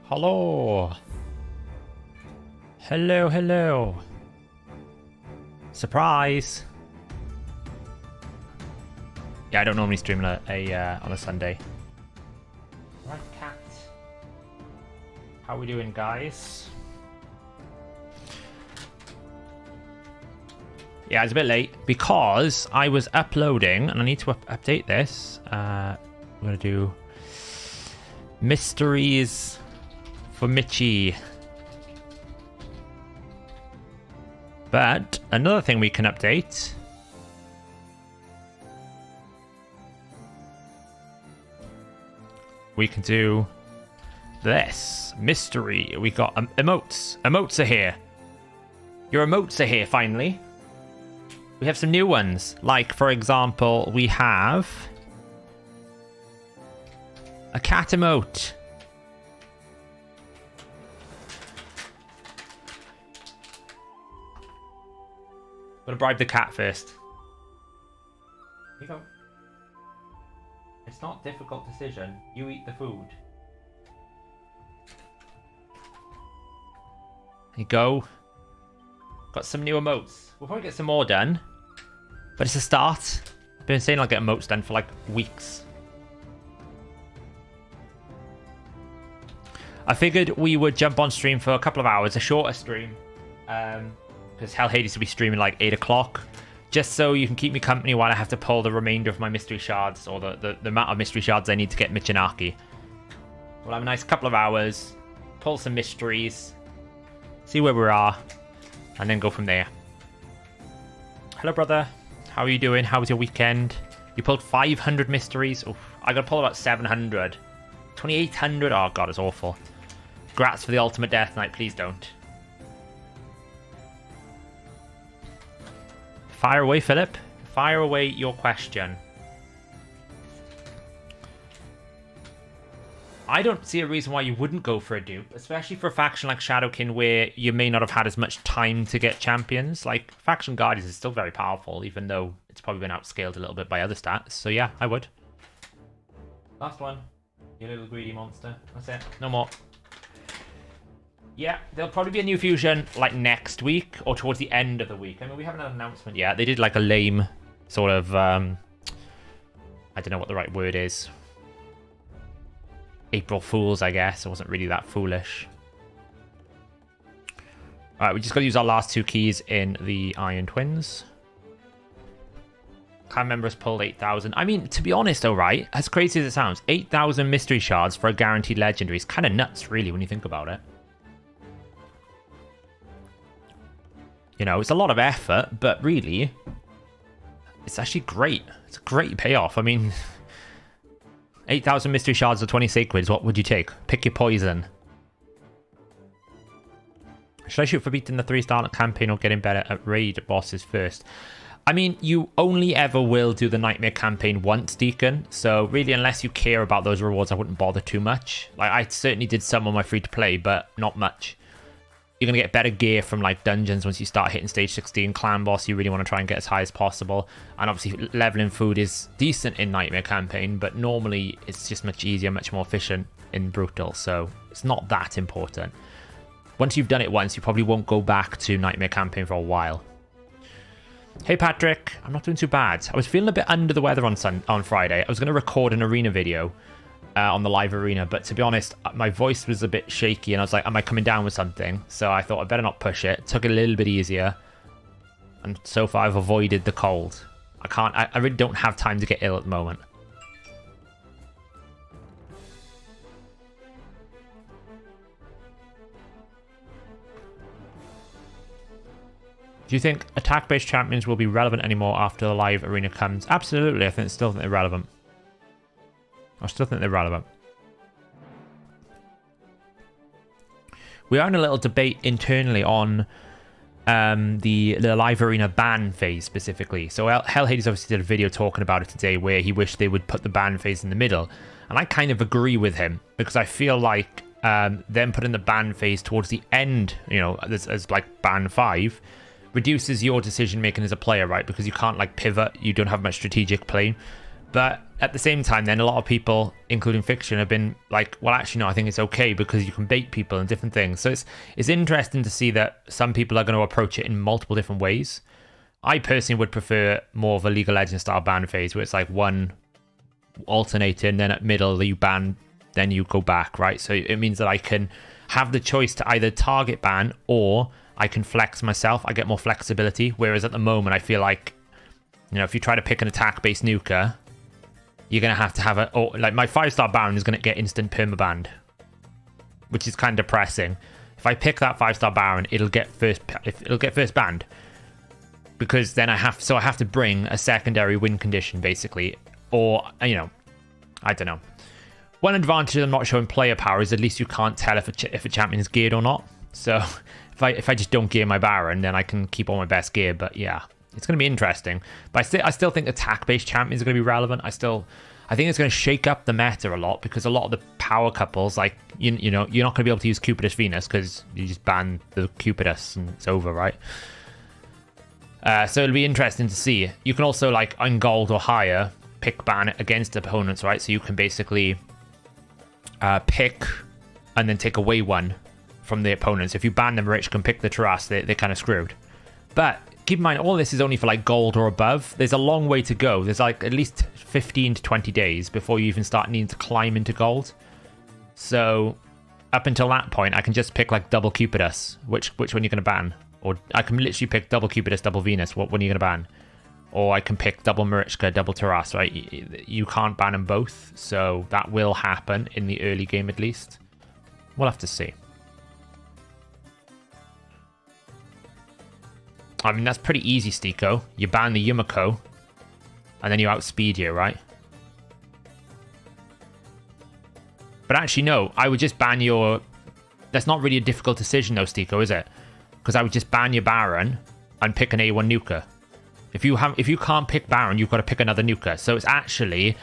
Hello. Hello, hello. Surprise. Yeah, I don't normally stream on a Sunday. Right, cat. How we doing, guys? Yeah, it's a bit late because I was uploading, and I need to update this. I'm gonna do mysteries for Michi. But another thing we can update. We can do this. Mystery. We got emotes. Emotes are here. Your emotes are here, finally. We have some new ones. Like, for example, we have a cat emote. Gotta bribe the cat first. Here you go. It's not a difficult decision. You eat the food. There you go. Got some new emotes. We'll probably get some more done. But it's a start. I've been saying I'll get emotes done for like weeks. I figured we would jump on stream for a couple of hours, a shorter stream. Because Hellhades will be streaming like 8 o'clock. Just so you can keep me company while I have to pull the remainder of my mystery shards, or the amount of mystery shards I need to get Michinaki. We'll have a nice couple of hours, pull some mysteries, see where we are, and then go from there. Hello, brother. How are you doing? How was your weekend? You pulled 500 mysteries. Oof, I got to pull about 700. 2,800. Oh, God, it's awful. Grats for the ultimate death knight. Please don't. Fire away, Philip. Fire away your question. I don't see a reason why you wouldn't go for a dupe, especially for a faction like Shadowkin where you may not have had as much time to get champions. Like, Faction Guardians is still very powerful, even though it's probably been outscaled a little bit by other stats. So yeah, I would. Last one. You little greedy monster. That's it. No more. Yeah, there'll probably be a new fusion like next week or towards the end of the week. I mean, we haven't had an announcement yet. They did like a lame sort of, I don't know what the right word is. April Fools, I guess. It wasn't really that foolish. Alright, we just got to use our last 2 keys in the Iron Twins. Clan members pulled 8,000. I mean, to be honest, though, right? As crazy as it sounds, 8,000 mystery shards for a guaranteed legendary is kind of nuts, really, when you think about it. You know, it's a lot of effort, but really, it's actually great. It's a great payoff. I mean, 8,000 mystery shards or 20 sacreds, what would you take? Pick your poison. Should I shoot for beating the 3-star campaign or getting better at raid bosses first? I mean, you only ever will do the Nightmare campaign once, Deacon. So really, unless you care about those rewards, I wouldn't bother too much. Like, I certainly did some on my free-to-play, but not much. You're going to get better gear from, like, dungeons once you start hitting stage 16. Clan boss, you really want to try and get as high as possible. And obviously, leveling food is decent in Nightmare campaign, but normally it's just much easier, much more efficient in Brutal. So it's not that important. Once you've done it once, you probably won't go back to Nightmare campaign for a while. Hey Patrick, I'm not doing too bad. I was feeling a bit under the weather on Friday. I was going to record an arena video on the live arena, but to be honest, my voice was a bit shaky and I was like, am I coming down with something? So I thought I better not push it. Took it a little bit easier. And so far I've avoided the cold. I really don't have time to get ill at the moment. Do you think attack-based champions will be relevant anymore after the live arena comes? Absolutely, I still think they're relevant. I still think they're relevant. We are in a little debate internally on the live arena ban phase specifically. So Hellhades obviously did a video talking about it today where he wished they would put the ban phase in the middle. And I kind of agree with him because I feel like them putting the ban phase towards the end, you know, as like ban 5, reduces your decision making as a player, right? Because you can't like pivot, you don't have much strategic play. But at the same time, then a lot of people, including Fiction, have been like, well, actually, no, I think it's okay because you can bait people and different things. So it's interesting to see that some people are going to approach it in multiple different ways. I personally would prefer more of a League of Legends style ban phase where it's like one alternating, then at middle you ban, then you go back, right? So it means that I can have the choice to either target ban or I can flex myself. I get more flexibility. Whereas at the moment, I feel like, you know, if you try to pick an attack-based nuker, you're going to have a... Oh, like, my 5-star Baron is going to get instant permabanned, which is kind of depressing. If I pick that 5-star Baron, it'll get first banned. Because then I have to bring a secondary win condition, basically. Or, you know, I don't know. One advantage of not showing player power is at least you can't tell if a champion is geared or not. So... If I just don't gear my Baron, then I can keep all my best gear. But yeah, it's going to be interesting. But I still think attack-based champions are going to be relevant. I think it's going to shake up the meta a lot because a lot of the power couples, like, you know, you're not going to be able to use Cupidus Venus because you just ban the Cupidus and it's over, right? So it'll be interesting to see. You can also, like, on gold or higher, pick ban against opponents, right? So you can basically pick and then take away one from the opponents. If you ban them rich, can pick the Taras, they're kind of screwed. But keep in mind, all this is only for like gold or above. There's a long way to go. There's like at least 15 to 20 days before you even start needing to climb into gold. So up until that point, I can just pick like double Cupidus. Which one you're going to ban? Or I can literally pick double Cupidus, double Venus. What one are you going to ban? Or I can pick double Marichka, double Taras, right? You can't ban them both. So that will happen in the early game at least. We'll have to see. I mean, that's pretty easy, Stiko. You ban the Yumiko, and then you outspeed you, right? But actually, no. I would just ban your... That's not really a difficult decision, though, Stiko, is it? Because I would just ban your Baron and pick an A1 nuker. If you can't pick Baron, you've got to pick another nuker. So it's actually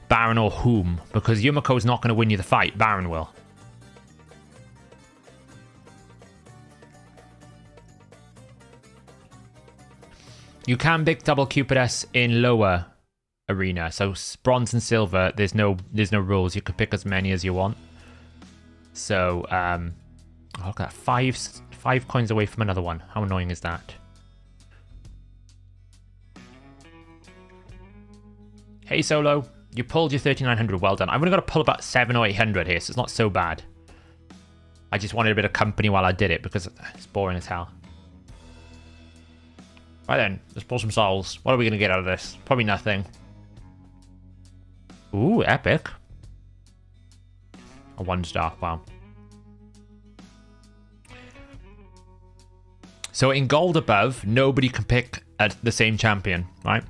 Baron or whom, because Yumiko's not going to win you the fight. Baron will. You can pick double Cupidus in lower arena. So bronze and silver, there's no rules. You can pick as many as you want. So Oh, look at that. Five coins away from another one. How annoying is that? Hey, Solo. You pulled your 3,900. Well done. I've only got to pull about 700 or 800 here, so it's not so bad. I just wanted a bit of company while I did it because it's boring as hell. Right then, let's pull some souls. What are we going to get out of this? Probably nothing. Ooh, epic. A 1-star. Wow. So in gold above, nobody can pick the same champion, right?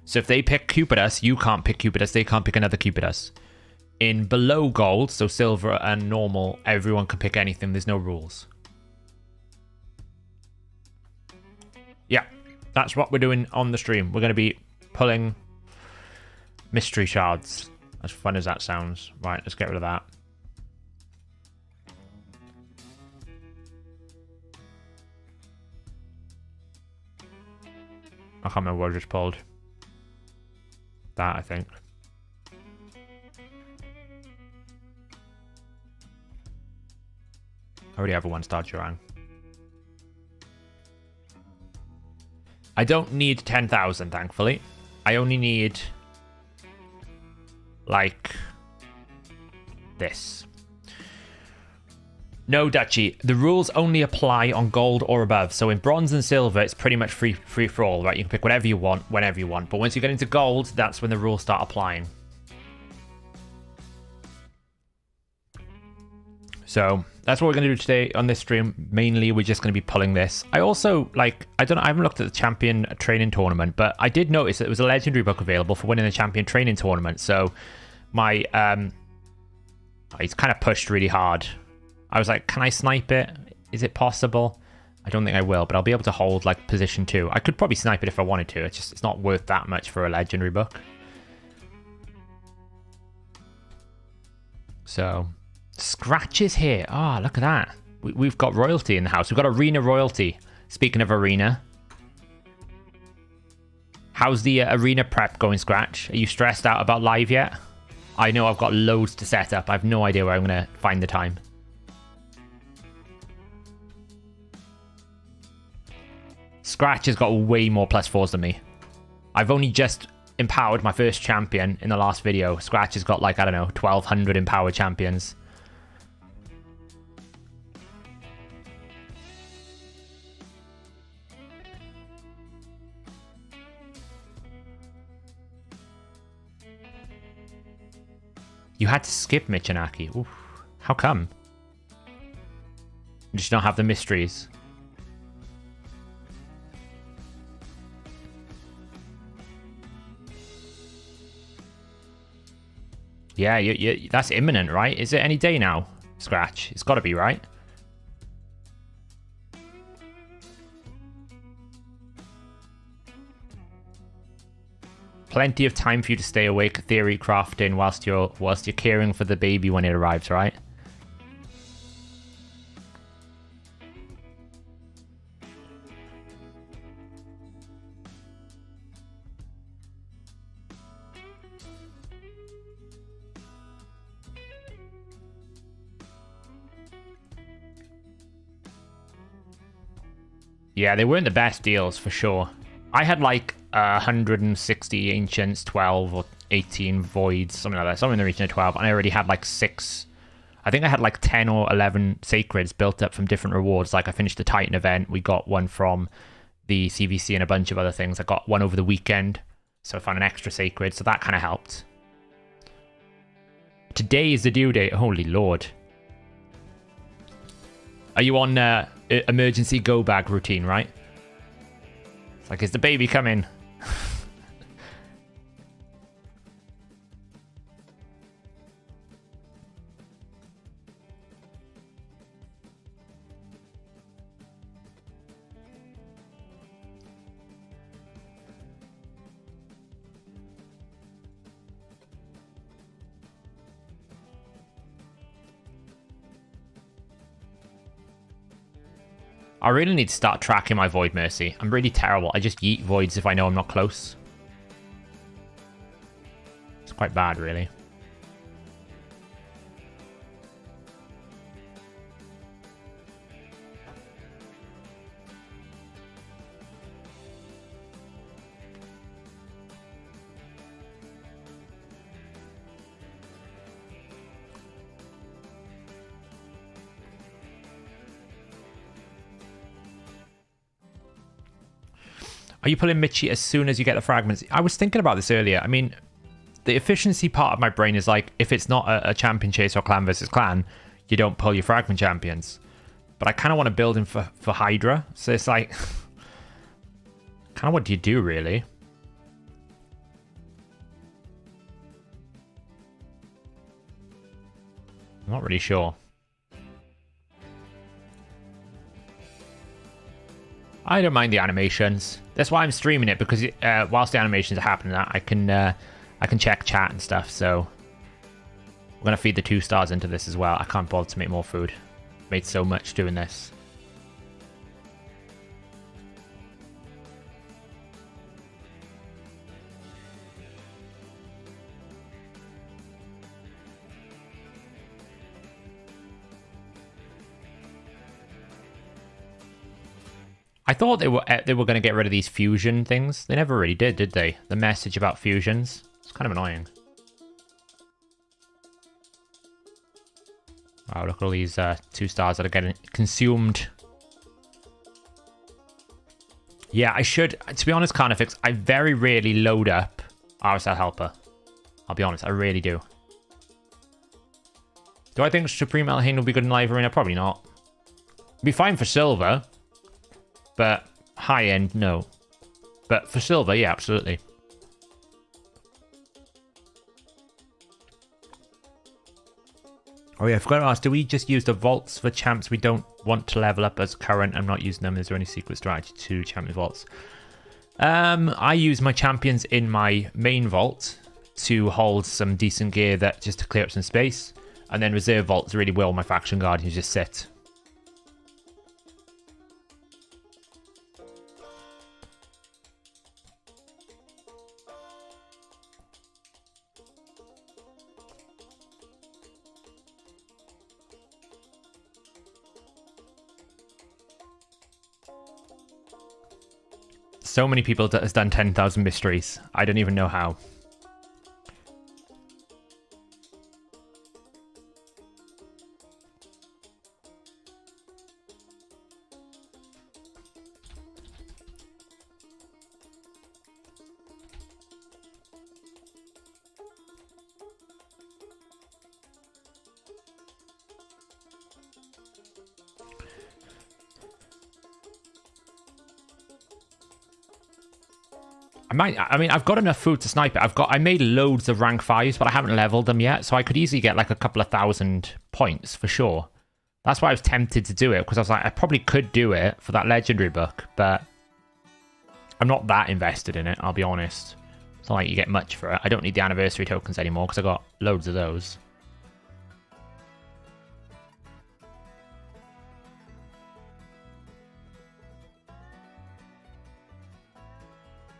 So if they pick Cupidus, you can't pick Cupidus. They can't pick another Cupidus. In below gold, so silver and normal, everyone can pick anything. There's no rules. Yeah, that's what we're doing on the stream. We're going to be pulling mystery shards. As fun as that sounds. Right, let's get rid of that. I can't remember what I just pulled. That, I think. I already have a 1-star Jurang. I don't need 10,000, thankfully. I only need, like, this. No, Dutchy. The rules only apply on gold or above. So in bronze and silver, it's pretty much free for all, right? You can pick whatever you want, whenever you want. But once you get into gold, that's when the rules start applying. So that's what we're going to do today on this stream. Mainly, we're just going to be pulling this. I also, like, I haven't looked at the champion training tournament, but I did notice that there was a legendary book available for winning the champion training tournament. So my, he's kind of pushed really hard. I was like, can I snipe it? Is it possible? I don't think I will, but I'll be able to hold, like, position 2. I could probably snipe it if I wanted to. It's not worth that much for a legendary book. So, scratches here. Oh, look at that. We've got royalty in the house. We've got arena royalty. Speaking of arena. How's the arena prep going, Scratch? Are you stressed out about live yet? I know I've got loads to set up. I have no idea where I'm going to find the time. Scratch has got way more +4s than me. I've only just empowered my first champion in the last video. Scratch has got, like, I don't know, 1,200 empowered champions. You had to skip Michinaki. Oof. How come? Did you not have the mysteries? Yeah, that's imminent, right? Is it any day now, Scratch? It's got to be, right? Plenty of time for you to stay awake, theory crafting, whilst you're caring for the baby when it arrives, right? Yeah, they weren't the best deals for sure. I had like 160 ancients, 12 or 18 voids, something like that, something in the region of 12, and I already had like 6. I think I had like 10 or 11 sacreds built up from different rewards. Like I finished the Titan event, we got one from the CVC and a bunch of other things. I got one over the weekend, so I found an extra sacred, so that kind of helped. Today is the due date. Holy lord. Are you on emergency go bag routine, right? It's like, is the baby coming? I really need to start tracking my Void Mercy. I'm really terrible. I just yeet voids if I know I'm not close. It's quite bad, really. Are you pulling Michi as soon as you get the fragments? I was thinking about this earlier. I mean, the efficiency part of my brain is like, if it's not a champion chase or clan versus clan, you don't pull your fragment champions. But I kind of want to build him for Hydra. So it's like, kind of what do you do, really? I'm not really sure. I don't mind the animations. That's why I'm streaming it, because whilst the animations are happening, I can check chat and stuff. So we're gonna feed the 2 stars into this as well. I can't bother to make more food. Made so much doing this. I thought they were going to get rid of these fusion things. They never really did they? The message about fusions. It's kind of annoying. Wow, look at all these 2 stars that are getting consumed. Yeah, I should. To be honest, Carnifex, I very rarely load up RSL Helper. I'll be honest, I really do. Do I think Supreme Elhain will be good in Live Arena? Probably not. Be fine for silver. But high end, no. But for silver, yeah, absolutely. Oh yeah, I forgot to ask, do we just use the vaults for champs we don't want to level up as current? I'm not using them. Is there any secret strategy to champion vaults? I use my champions in my main vault to hold some decent gear that just to clear up some space. And then reserve vaults really will my faction guardians just sit. So many people that has done 10,000 mysteries. I don't even know how. I mean, I've got enough food to snipe it. I made loads of rank 5s, but I haven't leveled them yet, so I could easily get like a couple of 1,000 points for sure. That's why I was tempted to do it, because I was like, I probably could do it for that legendary book, but I'm not that invested in it, I'll be honest. It's not like you get much for it. I don't need the anniversary tokens anymore, because I got loads of those.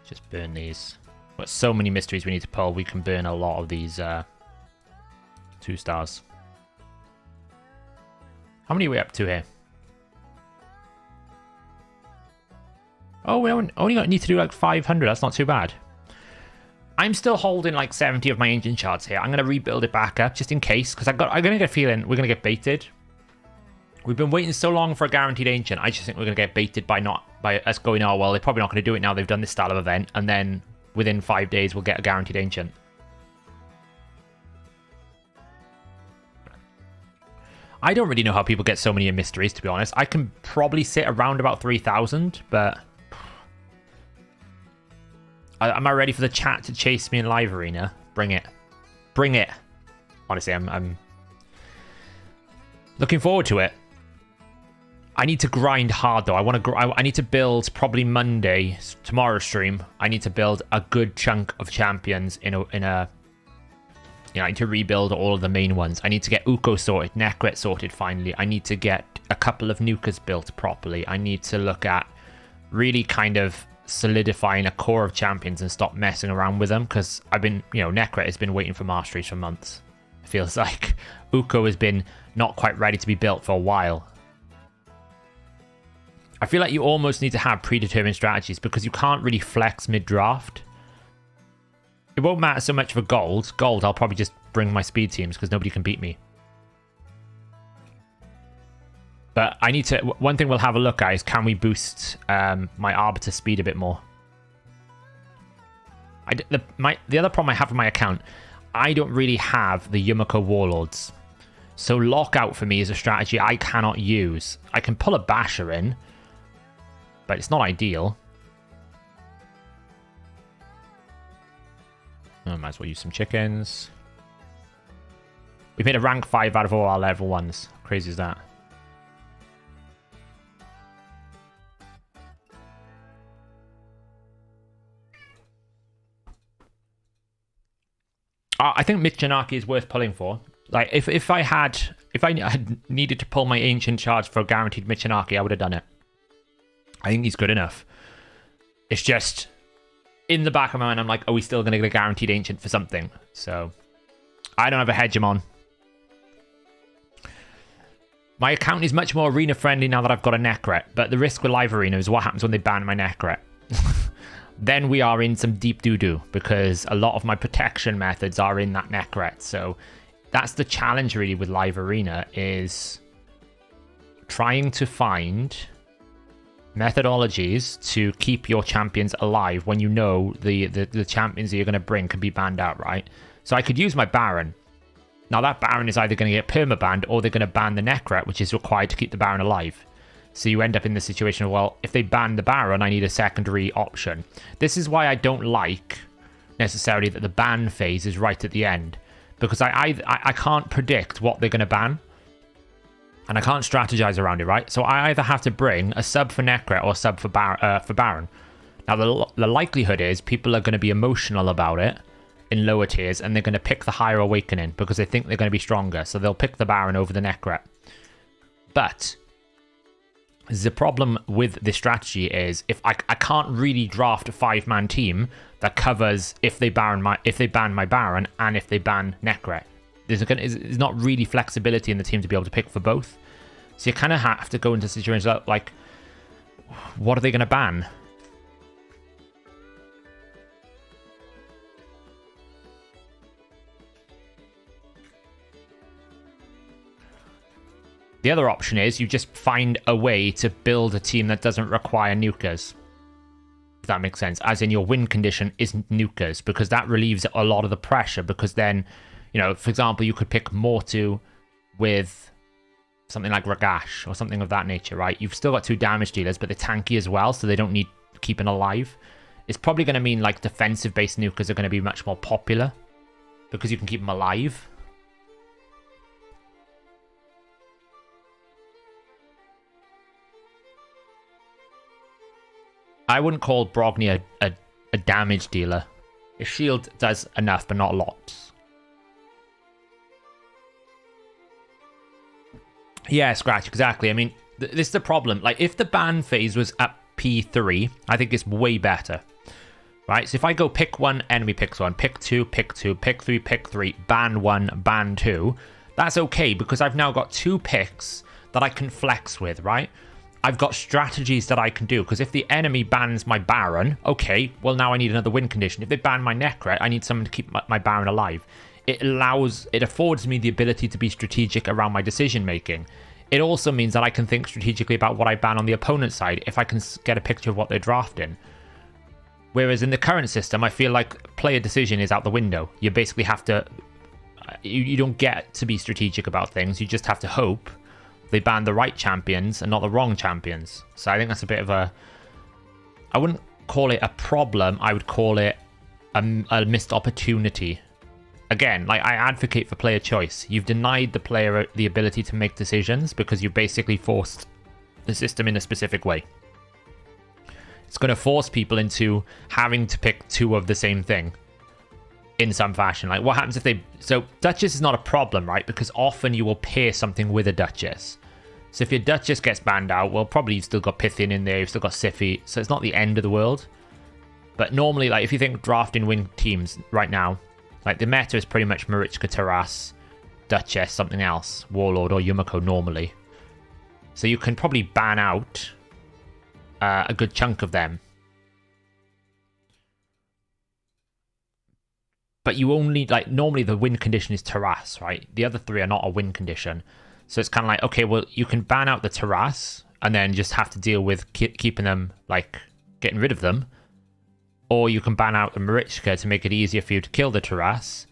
Just burn these. Got so many mysteries we need to pull. We can burn a lot of these 2 stars. How many are we up to here? Oh, we only need to do like 500. That's not too bad. I'm still holding like 70 of my ancient shards here. I'm going to rebuild it back up just in case, because I'm going to get a feeling we're going to get baited. We've been waiting so long for a guaranteed ancient. I just think we're going to get baited by us going, oh, well, they're probably not going to do it now. They've done this style of event. And then within 5 days, we'll get a guaranteed ancient. I don't really know how people get so many mysteries, to be honest. I can probably sit around about 3,000, but... Am I ready for the chat to chase me in Live Arena? Bring it. Bring it. Honestly, I'm looking forward to it. I need to grind hard though. I need to build probably Monday, tomorrow's stream. I need to build a good chunk of champions in a you know, I need to rebuild all of the main ones. I need to get Uko sorted, Necret sorted finally. I need to get a couple of Nukas built properly. I need to look at really kind of solidifying a core of champions and stop messing around with them, because I've been, you know, Necret has been waiting for masteries for months. It feels like Uko has been not quite ready to be built for a while. I feel like you almost need to have predetermined strategies, because you can't really flex mid-draft. It won't matter so much for gold. Gold, I'll probably just bring my speed teams, because nobody can beat me. But I need to... One thing we'll have a look at is, can we boost my Arbiter speed a bit more? The other problem I have with my account, I don't really have the Yumiko Warlords. So lockout for me is a strategy I cannot use. I can pull a Basher in, but it's not ideal. I might as well use some chickens. We've made a rank 5 out of all our level 1s. How crazy is that? I think Michinaki is worth pulling for. Like, if I had needed to pull my ancient shards for a guaranteed Michinaki, I would have done it. I think he's good enough. It's just in the back of my mind, I'm like, are we still going to get a guaranteed ancient for something? So I don't have a hegemon. My account is much more arena friendly now that I've got a Necret, but the risk with live arena is what happens when they ban my Necret. Then we are in some deep doo-doo, because a lot of my protection methods are in that Necret. So that's the challenge really with live arena, is trying to find methodologies to keep your champions alive when you know the champions that you're going to bring can be banned out, right? So I could use my Baron. Now that Baron is either going to get permabanned or they're going to ban the Necret, which is required to keep the Baron alive. So you end up in the situation of, well, if they ban the Baron, I need a secondary option. This is why I don't like necessarily that the ban phase is right at the end, because I can't predict what they're going to ban, and I can't strategize around it, right? So I either have to bring a sub for Necret or a sub for Baron. Now the likelihood is people are going to be emotional about it in lower tiers, and they're going to pick the higher awakening because they think they're going to be stronger, so they'll pick the Baron over the Necret. But the problem with this strategy is if I can't really draft a 5-man team that covers if they ban my Baron and if they ban Necret. There's not really flexibility in the team to be able to pick for both. So you kind of have to go into situations like, what are they going to ban? The other option is you just find a way to build a team that doesn't require nukers. If that makes sense. As in, your win condition isn't nukers, because that relieves a lot of the pressure, because then, you know, for example, you could pick Mortu with something like Ragash or something of that nature, right? You've still got 2 damage dealers, but they're tanky as well, so they don't need keeping alive. It's probably going to mean like defensive-based nukers are going to be much more popular because you can keep them alive. I wouldn't call Brogni a damage dealer. His shield does enough, but not a lot. Yeah, Scratch, exactly. I mean, this is the problem. Like, if the ban phase was at P3, I think it's way better. Right? So if I go pick 1, enemy picks 1, pick 2, pick 2, pick 3, pick 3, ban 1, ban 2, that's okay, because I've now got 2 picks that I can flex with, right? I've got strategies that I can do, because if the enemy bans my Baron, okay, well, now I need another win condition. If they ban my Necret, I need someone to keep my Baron alive. It affords me the ability to be strategic around my decision making. It also means that I can think strategically about what I ban on the opponent's side if I can get a picture of what they're drafting. Whereas in the current system, I feel like player decision is out the window. You basically have to... You don't get to be strategic about things. You just have to hope they ban the right champions and not the wrong champions. So I think that's a bit of a... I wouldn't call it a problem. I would call it a missed opportunity. Again, like, I advocate for player choice. You've denied the player the ability to make decisions because you basically forced the system in a specific way. It's going to force people into having to pick 2 of the same thing in some fashion. Like, what happens if they... So Duchess is not a problem, right? Because often you will pair something with a Duchess. So if your Duchess gets banned out, well, probably you've still got Pythian in there, you've still got Siphi, so it's not the end of the world. But normally, like, if you think drafting win teams right now, like, the meta is pretty much Marichka, Taras, Duchess, something else, Warlord or Yumiko normally. So you can probably ban out a good chunk of them. But you only, like, normally the win condition is Taras, right? The other 3 are not a win condition. So it's kind of like, okay, well, you can ban out the Taras and then just have to deal with keeping them, like, getting rid of them. or you can ban out the Marichka to make it easier for you to kill the Taras.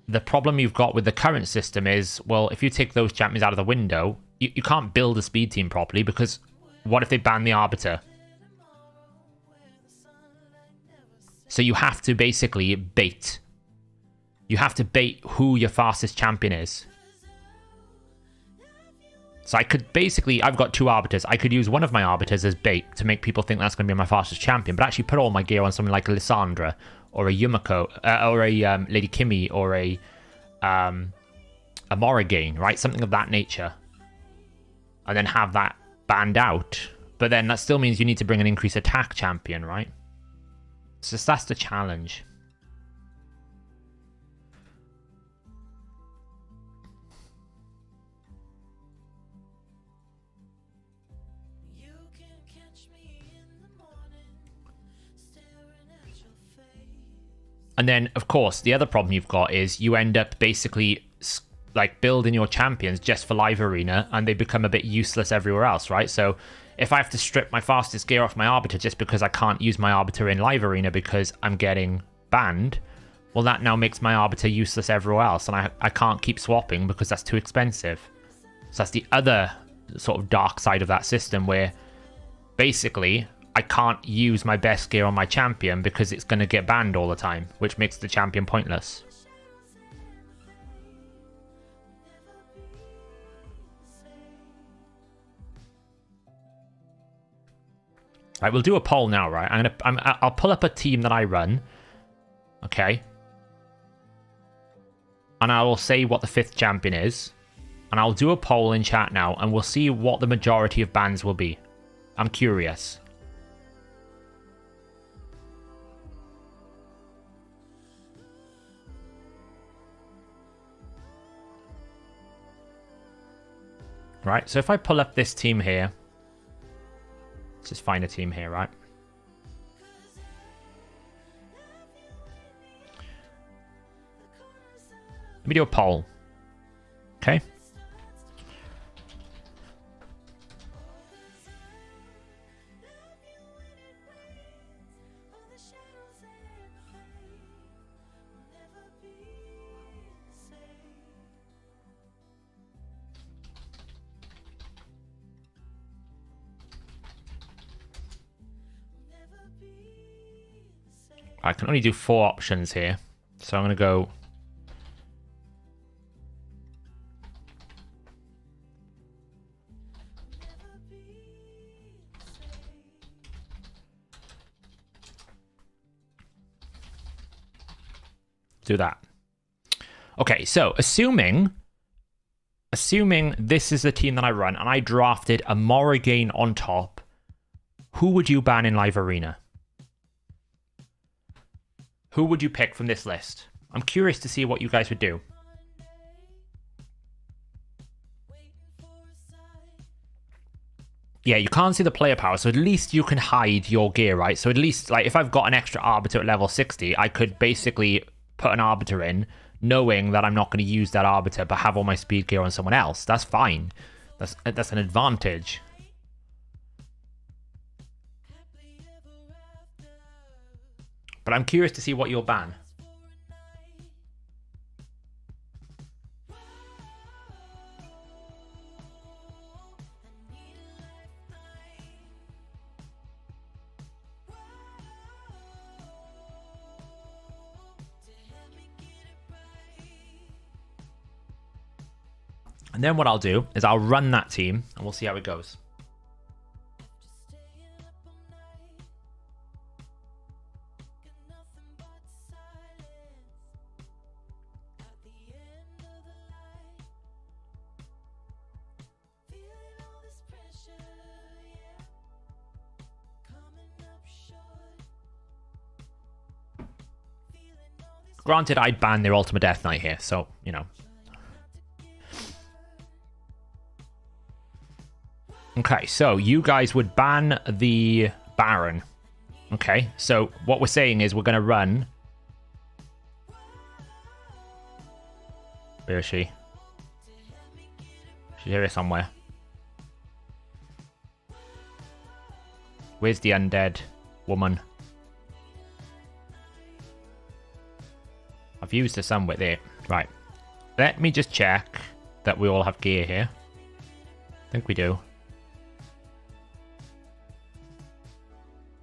The problem you've got with the current system is, well, if you take those champions out of the window, you can't build a speed team properly, because what if they ban the Arbiter? So you have to basically bait. You have to bait who your fastest champion is. So I could basically, I've got 2 Arbiters. I could use one of my Arbiters as bait to make people think that's going to be my fastest champion, but actually put all my gear on something like a Lysandra, or a Yumiko, or a Lady Kimi, or a Morrigan, right? Something of that nature. And then have that banned out. But then that still means you need to bring an increased attack champion, right? So that's the challenge. And then, of course, the other problem you've got is you end up basically like building your champions just for live arena, and they become a bit useless everywhere else, right? So if I have to strip my fastest gear off my Arbiter just because I can't use my Arbiter in live arena because I'm getting banned, well, that now makes my Arbiter useless everywhere else, and I can't keep swapping because that's too expensive. So that's the other sort of dark side of that system, where basically I can't use my best gear on my champion because it's going to get banned all the time, which makes the champion pointless. Right, we'll do a poll now, right? I'll pull up a team that I run, okay? And I will say what the 5th champion is, and I'll do a poll in chat now, and we'll see what the majority of bans will be. I'm curious. Right, so if I pull up this team here, let's just find a team here, right? Let me do a poll. Okay. I can only do 4 options here, so I'm going to go do that. Okay, so assuming this is the team that I run and I drafted a Morrigan on top, who would you ban in live arena? Who would you pick from this list? I'm curious to see what you guys would do. Yeah, you can't see the player power, so at least you can hide your gear, right? So at least, like, if I've got an extra Arbiter at level 60, I could basically put an Arbiter in, knowing that I'm not going to use that Arbiter, but have all my speed gear on someone else. That's fine. That's an advantage. But I'm curious to see what you'll ban. And then what I'll do is I'll run that team and we'll see how it goes. Granted, I'd ban their Ultimate Death Knight here, so, you know. Okay, so you guys would ban the Baron. Okay, so what we're saying is we're going to run... Where is she? She's here somewhere. Where's the undead? woman. I've used the sunwit there. Right. Let me just check that we all have gear here. I think we do.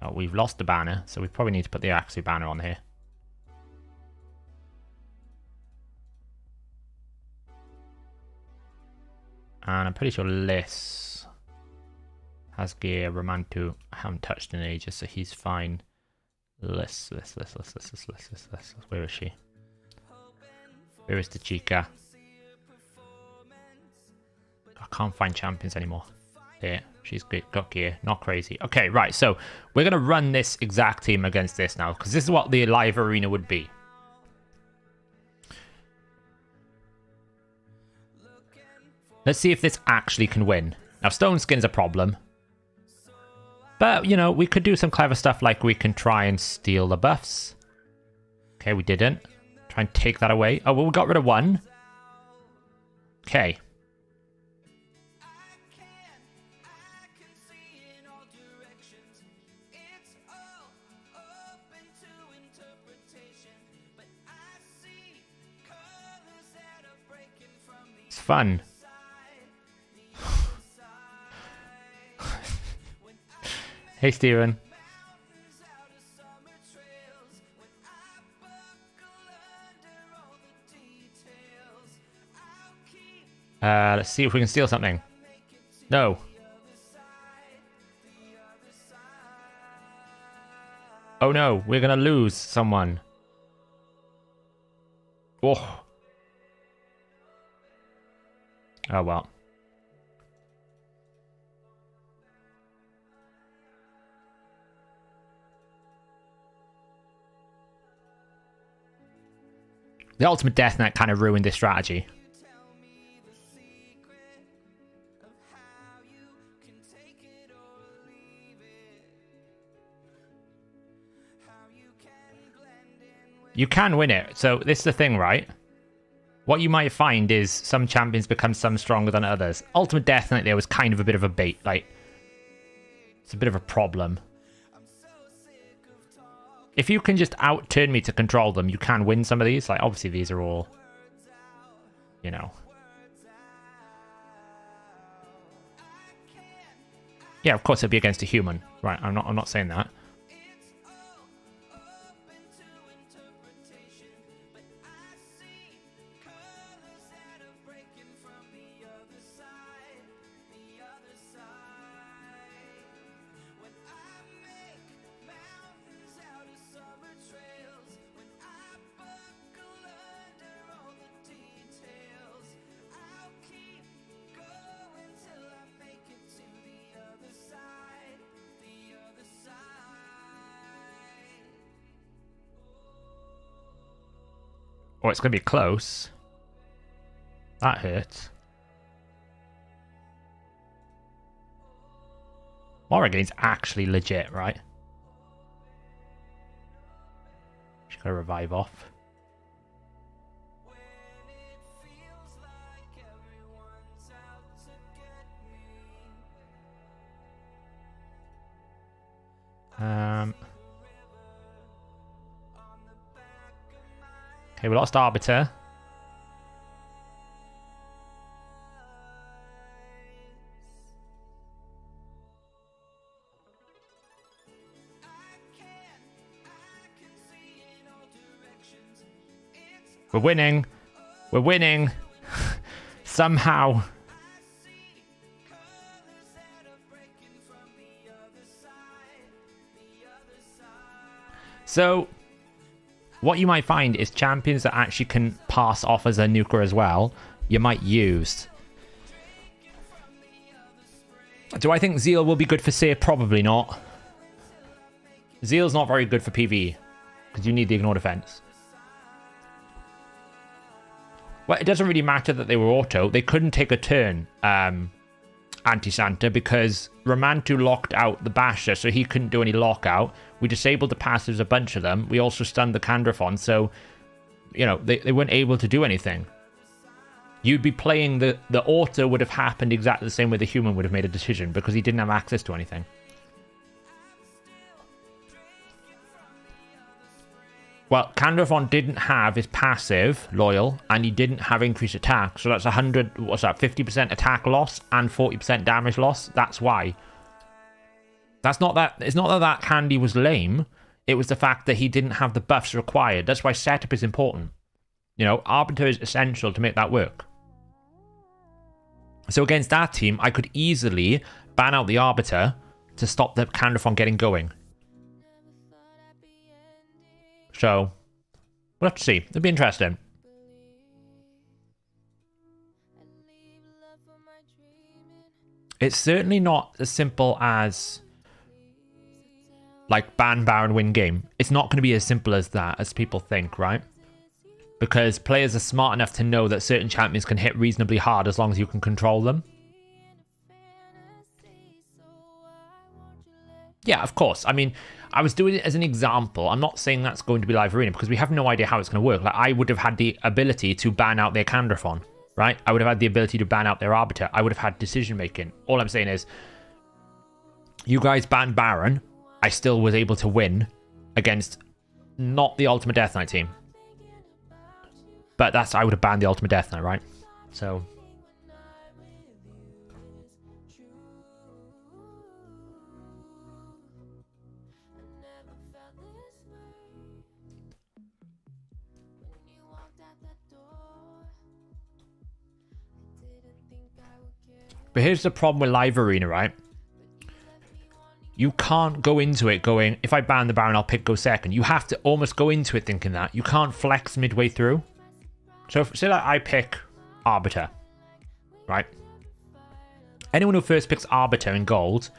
Oh, we've lost the banner, so we probably need to put the Axie banner on here. And I'm pretty sure Liss has gear. Romantu, I haven't touched in ages, so he's fine. Liss. Where is she? Where is the chica? I can't find champions anymore. There, she's got gear. Not crazy. Okay, right, so we're going to run this exact team against this now, because this is what the live arena would be. Let's see if this actually can win. Now, Stone Skin's a problem. But, you know, we could do some clever stuff like we can try and steal the buffs. Okay, we didn't. Try and take that away. Oh, well, we got rid of one. Okay. It's fun. Hey, Steven. Let's see if we can steal something. No. Oh no, we're gonna lose someone. Oh. Oh well. The ultimate death knight kind of ruined this strategy. You can win it. So this is the thing, right? What you might find is some champions become some stronger than others. Ultimate Death Knight there was kind of a bit of a bait. Like, it's a bit of a problem. If you can just out-turn me to control them, you can win some of these. Like, obviously these are all, you know. Yeah, of course it'd be against a human. Right, I'm not saying that. Oh, it's going to be close. That hurts. Morrigan's actually legit, right? She's got to revive off. Okay, we lost Arbiter. We're winning. We're winning. Somehow. So, what you might find is champions that actually can pass off as a nuker as well, you might use. Do I think Zeal will be good for save? Probably not. Zeal's not very good for PvE, because you need the ignore defense. Well, it doesn't really matter that they were auto. They couldn't take a turn, Anti-Santa, because Romantu locked out the Basher, so he couldn't do any lockout. We disabled the passives, a bunch of them. We also stunned the Candrathon, so, you know, they weren't able to do anything. You'd be playing the auto would have happened exactly the same way the human would have made a decision, because he didn't have access to anything. Well, Candrathon didn't have his passive, Loyal, and he didn't have increased attack. So that's 100, what's that, 50% attack loss and 40% damage loss. That's why. That's not that, it's not that that candy was lame. It was the fact that he didn't have the buffs required. That's why setup is important. You know, Arbiter is essential to make that work. So against that team, I could easily ban out the Arbiter to stop the Candrathon getting going. So, we'll have to see. It'll be interesting. It's certainly not as simple as, like, ban Baron, win game. It's not going to be as simple as that, as people think, right? Because players are smart enough to know that certain champions can hit reasonably hard as long as you can control them. Yeah, of course. I mean, I was doing it as an example. I'm not saying that's going to be live arena because we have no idea how it's going to work. Like, I would have had the ability to ban out their Candrathon, right? I would have had the ability to ban out their Arbiter. I would have had decision making. All I'm saying is, you guys banned Baron. I still was able to win against not the Ultimate Death Knight team. But that's, I would have banned the Ultimate Death Knight, right? So... But here's the problem with live arena, right? You can't go into it going, if I ban the Baron, I'll pick go second. You have to almost go into it thinking that. You can't flex midway through. So if, say that I pick Arbiter, right? Anyone who first picks Arbiter in gold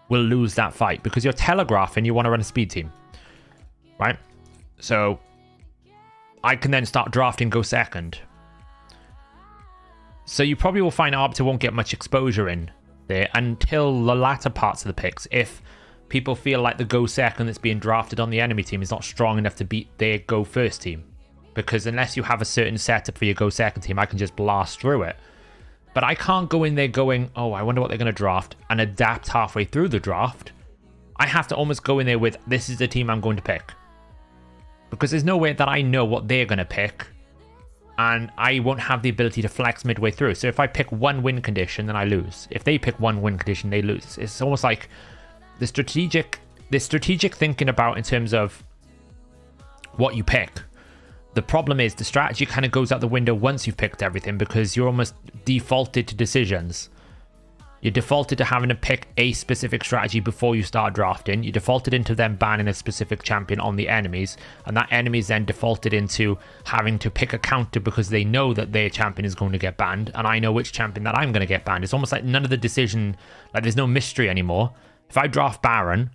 will lose that fight because you're telegraphing you want to run a speed team, right? So I can then start drafting go second. So you probably will find Arbiter won't get much exposure in there until the latter parts of the picks. If people feel like the go second that's being drafted on the enemy team is not strong enough to beat their go first team. Because unless you have a certain setup for your go second team, I can just blast through it. But I can't go in there going, oh, I wonder what they're going to draft, and adapt halfway through the draft. I have to almost go in there with, this is the team I'm going to pick. Because there's no way that I know what they're going to pick. And I won't have the ability to flex midway through. So if I pick one win condition, then I lose. If they pick one win condition, they lose. It's almost like the strategic thinking about in terms of what you pick. The problem is the strategy kind of goes out the window once you've picked everything because you're almost defaulted to decisions. You're defaulted to having to pick a specific strategy before you start drafting. You defaulted into them banning a specific champion on the enemies. And that enemy's then defaulted into having to pick a counter because they know that their champion is going to get banned. And I know which champion that I'm going to get banned. It's almost like none of the decision, like there's no mystery anymore. If I draft Baron,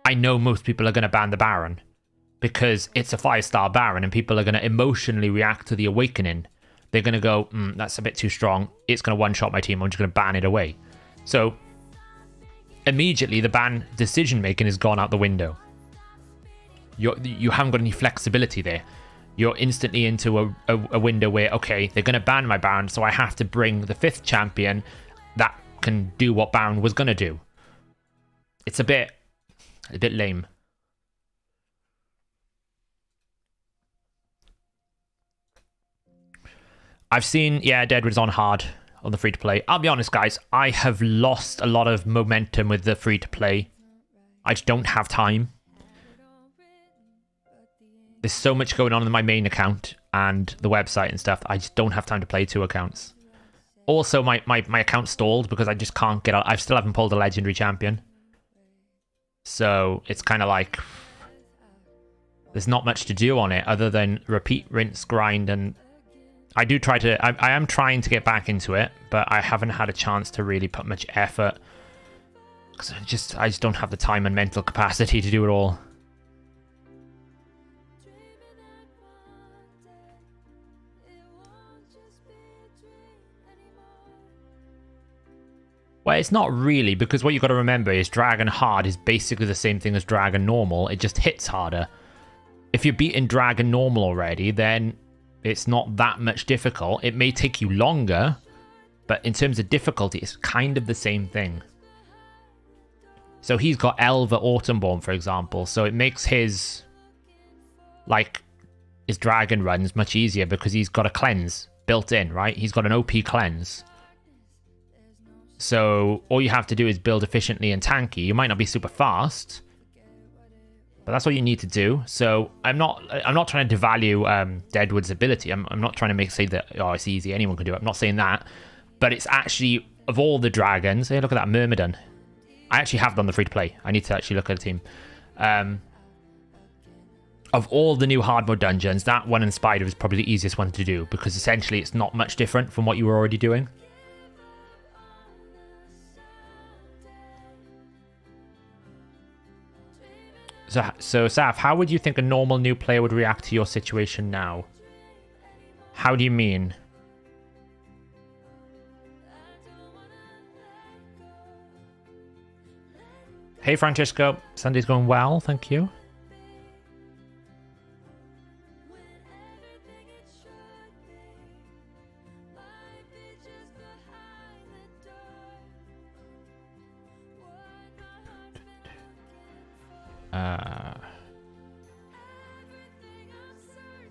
I know most people are going to ban the Baron. Because it's a 5-star Baron and people are going to emotionally react to the Awakening. They're going to go, that's a bit too strong. It's going to one-shot my team. I'm just going to ban it away. So, immediately the ban decision-making has gone out the window. You haven't got any flexibility there. You're instantly into a window where, okay, they're going to ban my Baron, so I have to bring the 5th champion that can do what Baron was going to do. It's a bit lame. I've seen, yeah, Deadwood's on hard on the free-to-play. I'll be honest, guys. I have lost a lot of momentum with the free-to-play. I just don't have time. There's so much going on in my main account and the website and stuff. I just don't have time to play 2 accounts. Also, my account stalled because I just can't get out. I still haven't pulled a legendary champion. So it's kind of like there's not much to do on it other than repeat, rinse, grind, and I do try to, I am trying to get back into it, but I haven't had a chance to really put much effort because I just don't have the time and mental capacity to do it all. Well, it's not really, because what you've got to remember is Dragon Hard is basically the same thing as Dragon Normal. It just hits harder. If you're beating Dragon Normal already, then it's not that much difficult. It may take you longer, but in terms of difficulty, it's kind of the same thing. So he's got Elva Autumnborn, for example, so it makes his, like, his dragon runs much easier because he's got a cleanse built in, right? He's got an OP cleanse. So all you have to do is build efficiently and tanky. You might not be super fast, but that's what you need to do. So I'm not trying to devalue Deadwood's ability. I'm not trying to say that, oh, it's easy, anyone can do it. I'm not saying that. But it's actually, of all the dragons, hey, look at that Myrmidon. I actually have done the free-to-play. I need to actually look at the team. Of all the new hard mode dungeons, that one and Spider is probably the easiest one to do, because essentially it's not much different from what you were already doing. So Saf, how would you think a normal new player would react to your situation now? How do you mean? Hey Francisco, Sunday's going well, thank you.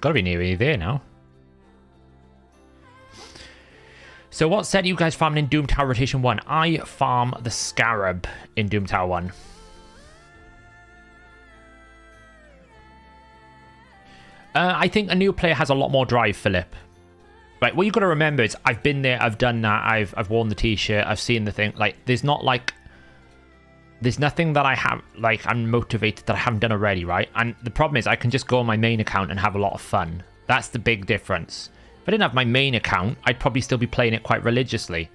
Gotta be nearly there now. So what set are you guys farming in Doom Tower Rotation 1? I farm the Scarab in Doom Tower 1. I think a new player has a lot more drive, Philip. Right, what you got to remember is I've been there, I've done that, I've worn the t-shirt, I've seen the thing. Like, there's nothing that I have, like, I'm motivated that I haven't done already, right? And the problem is I can just go on my main account and have a lot of fun. That's the big difference. If I didn't have my main account, I'd probably still be playing it quite religiously.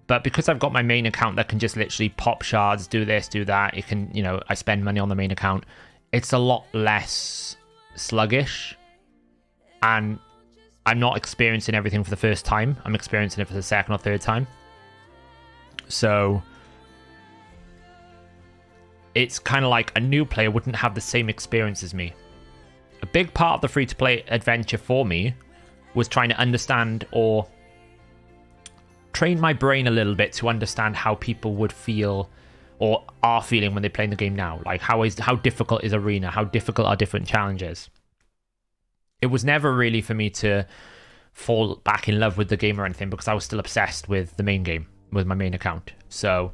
But because I've got my main account that can just literally pop shards, do this, do that, it can, you know, I spend money on the main account, it's a lot less sluggish. And I'm not experiencing everything for the first time. I'm experiencing it for the second or third time. So it's kind of like a new player wouldn't have the same experience as me. A big part of the free-to-play adventure for me was trying to understand or train my brain a little bit to understand how people would feel or are feeling when they're playing the game now. Like, how difficult is Arena? How difficult are different challenges? It was never really for me to fall back in love with the game or anything, because I was still obsessed with the main game, with my main account. So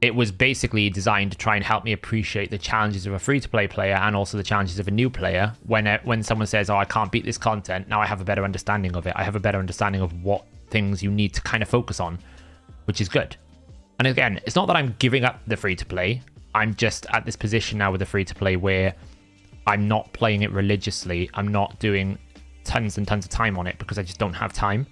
it was basically designed to try and help me appreciate the challenges of a free-to-play player and also the challenges of a new player. When someone says, oh, I can't beat this content, now I have a better understanding of it. I have a better understanding of what things you need to kind of focus on, which is good. And again, it's not that I'm giving up the free-to-play. I'm just at this position now with the free-to-play where I'm not playing it religiously. I'm not doing tons and tons of time on it because I just don't have time.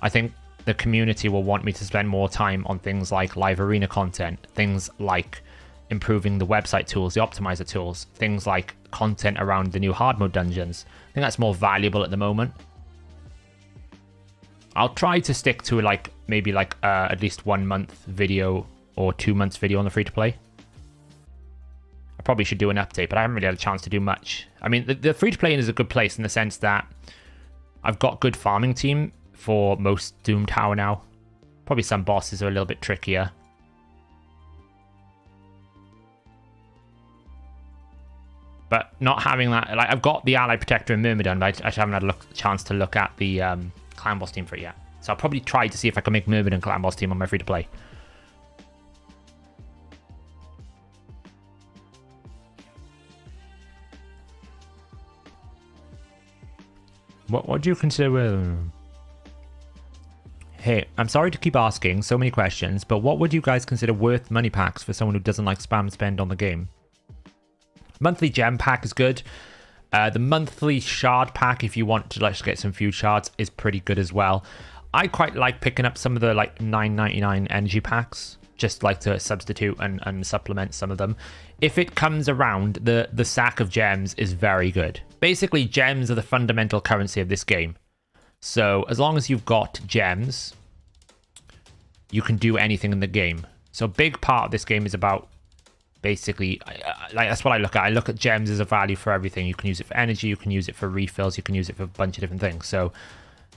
I think the community will want me to spend more time on things like live arena content, things like improving the website tools, the optimizer tools, things like content around the new hard mode dungeons. I think that's more valuable at the moment. I'll try to stick to maybe at least 1 month video or 2 months video on the free-to-play. I probably should do an update, but I haven't really had a chance to do much. I mean, the free-to-play is a good place in the sense that I've got good farming team for most Doom Tower now. Probably some bosses are a little bit trickier. But not having that, like, I've got the Ally Protector and Myrmidon, but I haven't had a chance to look at the Clan Boss team for it yet. So I'll probably try to see if I can make Myrmidon Clan Boss team on my free-to-play. What do you consider... Hey, I'm sorry to keep asking so many questions, but what would you guys consider worth money packs for someone who doesn't like spam spend on the game? Monthly gem pack is good. The monthly shard pack, if you want to get some few shards, is pretty good as well. I quite like picking up some of the $9.99 energy packs, just like to substitute and supplement some of them. If it comes around, the sack of gems is very good. Basically, gems are the fundamental currency of this game. So as long as you've got gems, you can do anything in the game. So a big part of this game is about basically, that's what I look at. I look at gems as a value for everything. You can use it for energy, you can use it for refills, you can use it for a bunch of different things. So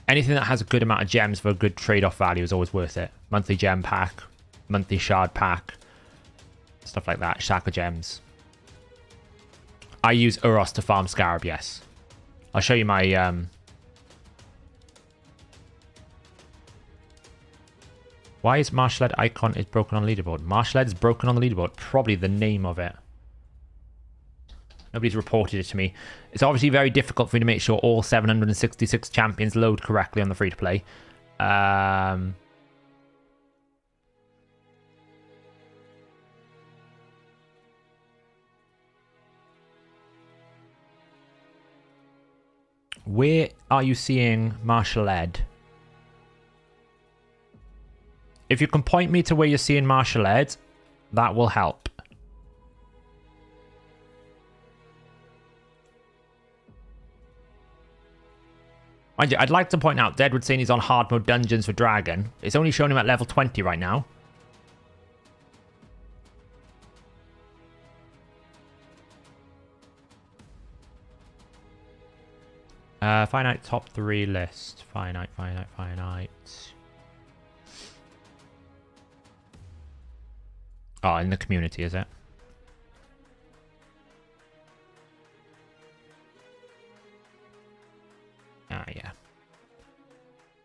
anything that has a good amount of gems for a good trade-off value is always worth it. Monthly gem pack, monthly shard pack, stuff like that, sack of gems. I use Uros to farm Scarab, yes. I'll show you my... Why is Marshalled icon is broken on leaderboard? Marshalled is broken on the leaderboard. Probably the name of it. Nobody's reported it to me. It's obviously very difficult for me to make sure all 766 champions load correctly on the free-to-play. Where are you seeing Marshalled? If you can point me to where you're seeing Marshalled, that will help. Mind you, I'd like to point out, Deadwood saying he's on hard mode dungeons for Dragon. It's only showing him at level 20 right now. Finite top 3 list. Finite. Oh, in the community, is it? Ah, yeah.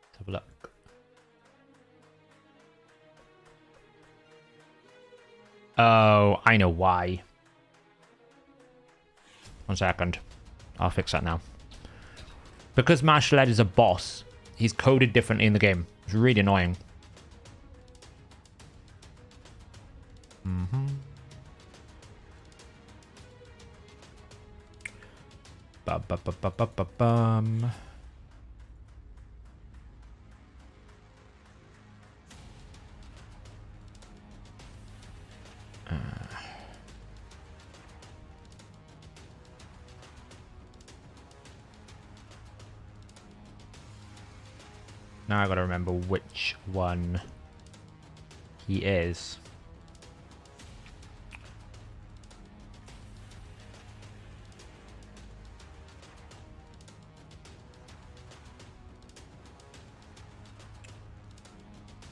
Let's have a look. Oh, I know why. 1 second. I'll fix that now. Because Marshalled is a boss, he's coded differently in the game. It's really annoying. Bum. Now I gotta remember which one he is.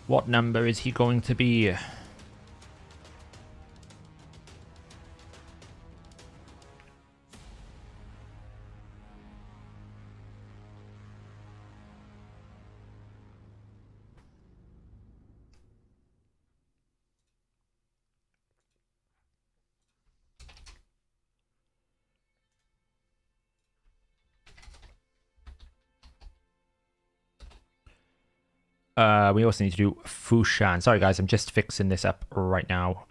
What number is he going to be? We also need to do Fushan. Sorry, guys, I'm just fixing this up right now.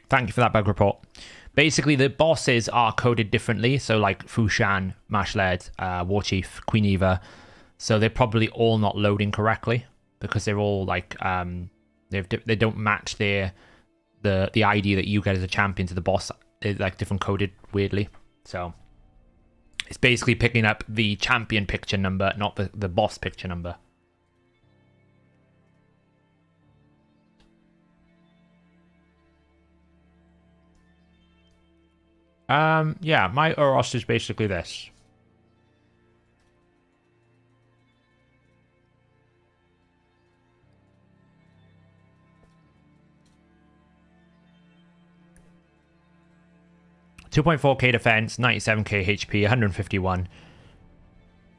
Thank you for that bug report. Basically, the bosses are coded differently. So, like Fushan, Marshalled, Warchief, Queen Eva. So they're probably all not loading correctly because they're all like they don't match the ID that you get as a champion to the boss. They're like different coded weirdly. So it's basically picking up the champion picture number, not the boss picture number. Yeah, my Uros is basically this. $2.4k defense, 97k HP, 151.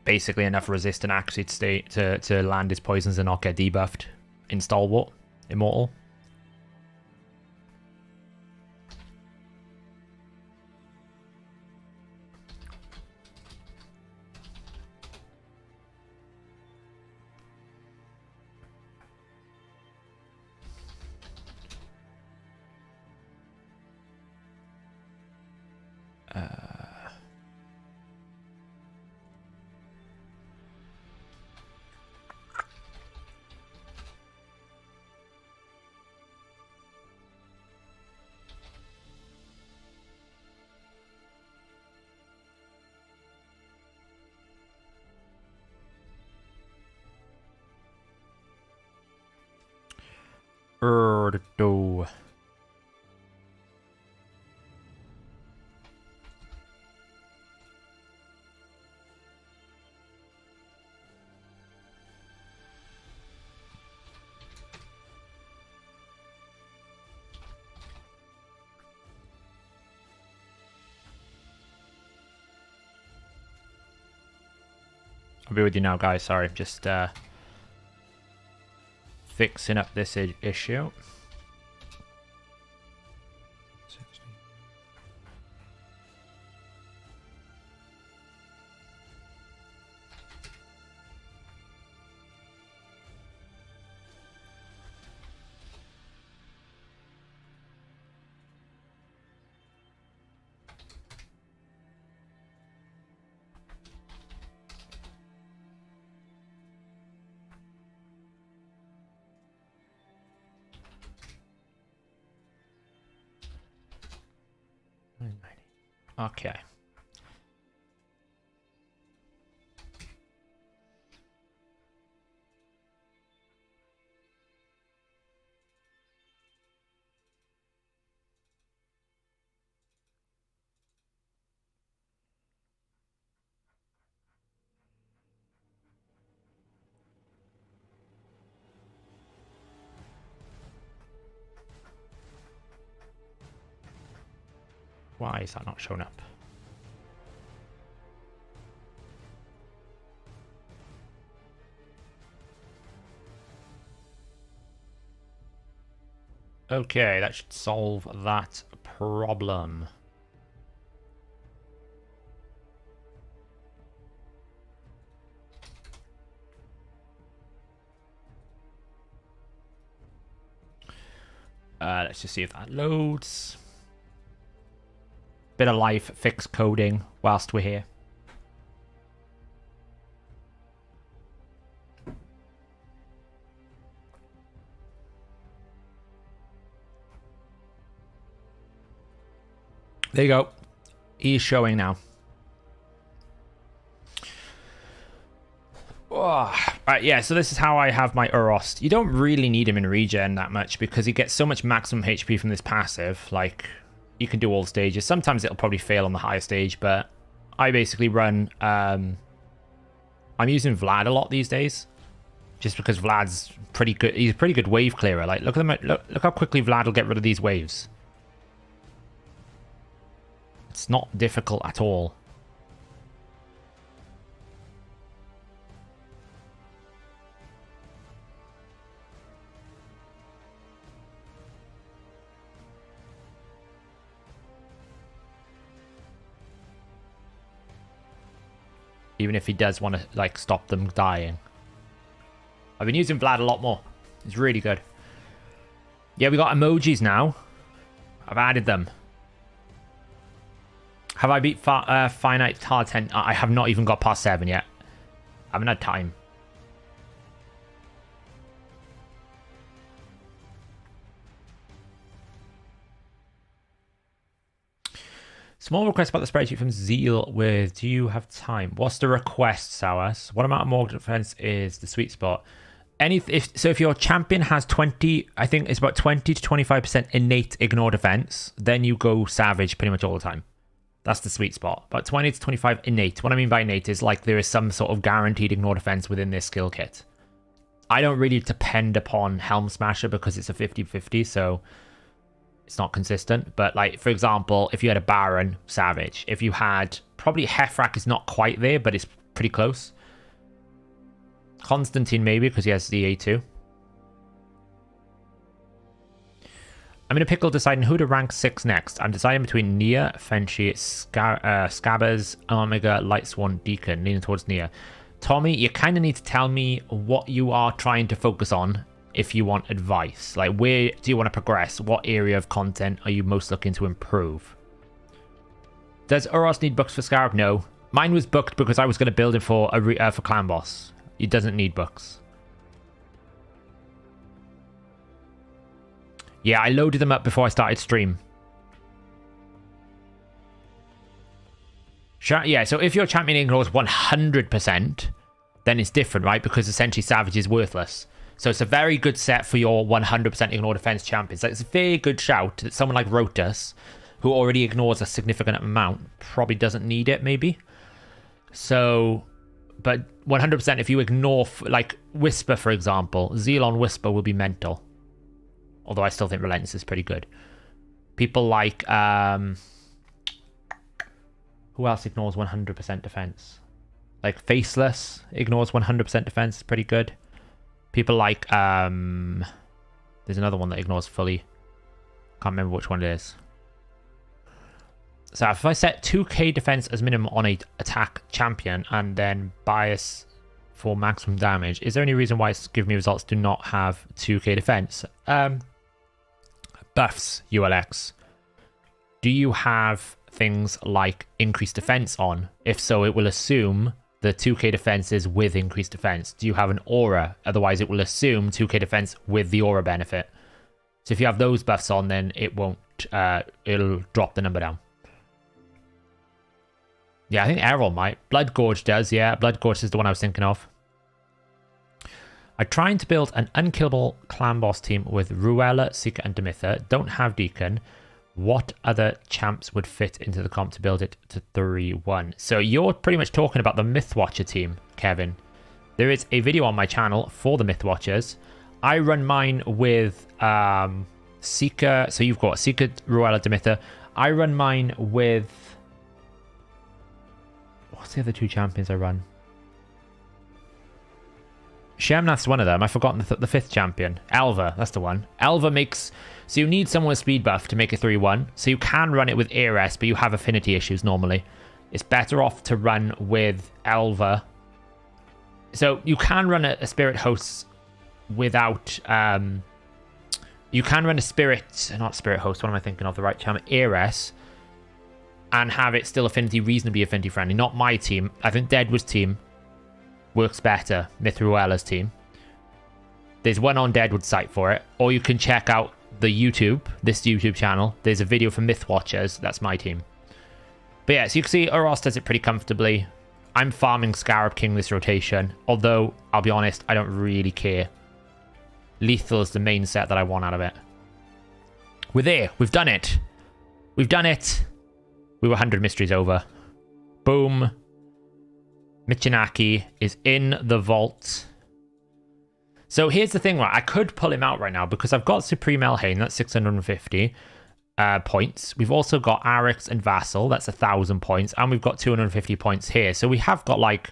Basically enough resist and accuracy to stay to land his poisons and not get debuffed. In Stalwart, Immortal. Erdo. I'll be with you now, guys. Sorry, just fixing up this issue. Okay. Why is that not showing up? Okay, that should solve that problem. Let's just see if that loads. Bit of life fix coding whilst we're here. There you go. He's showing now. Oh, right, yeah, so this is how I have my Urost. You don't really need him in regen that much because he gets so much maximum HP from this passive. Like, you can do all stages. Sometimes it'll probably fail on the higher stage, but I basically run... I'm using Vlad a lot these days. Just because Vlad's pretty good. He's a pretty good wave clearer. Like, look at them. Look how quickly Vlad will get rid of these waves. It's not difficult at all. Even if he does want to, like, stop them dying. I've been using Vlad a lot more. It's really good. Yeah, we got emojis now. I've added them. Have I beat Finite Tar 10? I have not even got past 7 yet. I haven't had time. Small request about the spreadsheet from Zeal with, do you have time? What's the request, Sawas? What amount of mortal defense is the sweet spot? If your champion has 20, I think it's about 20 to 25% innate ignore defense, then you go savage pretty much all the time. That's the sweet spot. About 20 to 25 innate. What I mean by innate is like there is some sort of guaranteed ignore defense within this skill kit. I don't really depend upon Helm Smasher because it's a 50-50, so it's not consistent. But like, for example, if you had a Baron, savage. If you had, probably Hefrak is not quite there, but it's pretty close. Constantine maybe, because he has the A2. I'm in a pickle deciding who to rank 6 next. I'm deciding between Nia, Fenshi, Scabbers, Omega, Lightsworn, Deacon, leaning towards Nia. Tommy, you kind of need to tell me what you are trying to focus on if you want advice. Like, where do you want to progress? What area of content are you most looking to improve? Does Uros need books for Scarab? No. Mine was booked because I was going to build it for Clan Boss. It doesn't need books. Yeah, I loaded them up before I started stream. Yeah, so if your champion ignores 100%, then it's different, right? Because essentially Savage is worthless. So it's a very good set for your 100% ignore defense champions. Like, it's a very good shout that someone like Rotus, who already ignores a significant amount, probably doesn't need it, maybe. So, but 100% if you ignore, like, Whisper, for example, Zeal on Whisper will be mental. Although I still think Relentless is pretty good. People like, who else ignores 100% defense? Like Faceless ignores 100% defense. It's pretty good. People like there's another one that ignores fully. Can't remember which one it is. So if I set 2k defense as minimum on a attack champion and then bias for maximum damage, is there any reason why it's giving me results do not have 2k defense? Buffs, ULX. Do you have things like increased defense on? If so, it will assume the 2k defense is with increased defense. Do you have an aura? Otherwise, it will assume 2k defense with the aura benefit. So if you have those buffs on, then it won't, it'll drop the number down. Yeah, I think Errol might. Blood Gorge does, yeah. Blood Gorge is the one I was thinking of. I'm trying to build an unkillable clan boss team with Ruella, Seeker, and Demitha. Don't have Deacon. What other champs would fit into the comp to build it to 3-1? So you're pretty much talking about the Mythwatcher team, Kevin. There is a video on my channel for the Mythwatchers. I run mine with Seeker. So you've got Seeker, Ruella, Demitha. I run mine with... What's the other two champions I run? Shemnath's one of them. I've forgotten the fifth champion. Alva, that's the one. Alva makes... So you need someone with speed buff to make a 3-1. So you can run it with Ares, but you have affinity issues normally. It's better off to run with Alva. So you can run a Spirit Host without... you can run a Spirit... Not Spirit Host, what am I thinking of? The right champion. Ares. And have it still reasonably affinity friendly. Not my team. I think Deadwood's team works better. Mithruella's team. There's one on Deadwood's site for it. Or you can check out the YouTube, this YouTube channel. There's a video for Mythwatchers. That's my team. But yeah, so you can see Oros does it pretty comfortably. I'm farming Scarab King this rotation. Although, I'll be honest, I don't really care. Lethal is the main set that I want out of it. We're there. We've done it. We've done it. We were 100 mysteries over. Boom. Michinaki is in the vault. So here's the thing, right? I could pull him out right now because I've got Supreme Elhain. That's 650 points. We've also got Arix and Vassal. That's 1,000 points. And we've got 250 points here. So we have got like,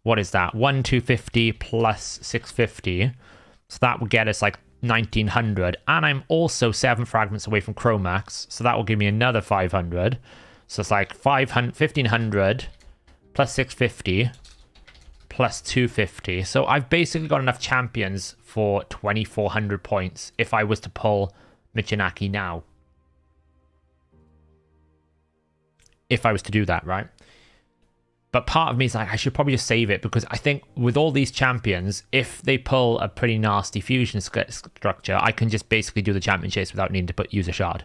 what is that? 1,250 plus 650. So that would get us like 1,900. And I'm also 7 fragments away from Chromax. So that will give me another 500. So it's like 1,500 plus 650 plus 250. So I've basically got enough champions for 2,400 points if I was to pull Michinaki now. If I was to do that, right? But part of me is like, I should probably just save it because I think with all these champions, if they pull a pretty nasty fusion structure, I can just basically do the champion chase without needing to use a shard.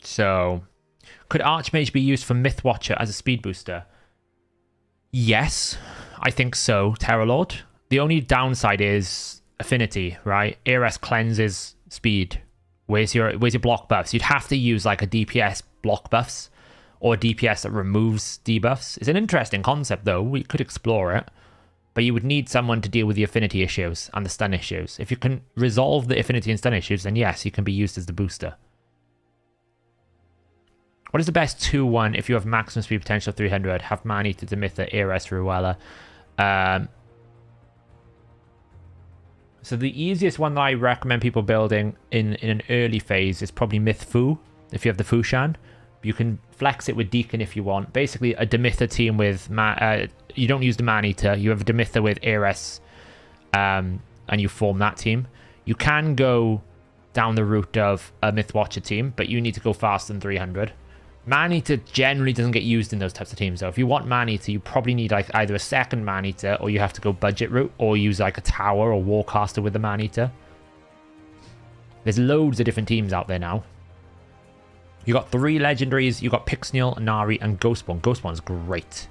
So, could Archmage be used for Mythwatcher as a speed booster? Yes, I think so, Terrorlord. The only downside is affinity, right? Ares cleanses speed. Where's your block buffs? You'd have to use like a DPS block buffs or a DPS that removes debuffs. It's an interesting concept though. We could explore it. But you would need someone to deal with the affinity issues and the stun issues. If you can resolve the affinity and stun issues, then yes, you can be used as the booster. What is the best 2-1 if you have maximum speed potential of 300? Have Mani to Demitha, Ares, Ruella. So the easiest one that I recommend people building in an early phase is probably Myth Fu, if you have the Fushan. You can flex it with Deacon if you want. Basically, a Demitha team with... you don't use the Man-Eater. You have a Demitha with Ares, and you form that team. You can go down the route of a Mythwatcher team, but you need to go faster than 300. Man-Eater generally doesn't get used in those types of teams, though. If you want Man-Eater, you probably need like either a second Man-Eater, or you have to go budget route, or use like a Tower or Warcaster with the Man-Eater. There's loads of different teams out there now. You got 3 legendaries. You got Pixniel, Nari, and Ghostborn. Ghostborn's great.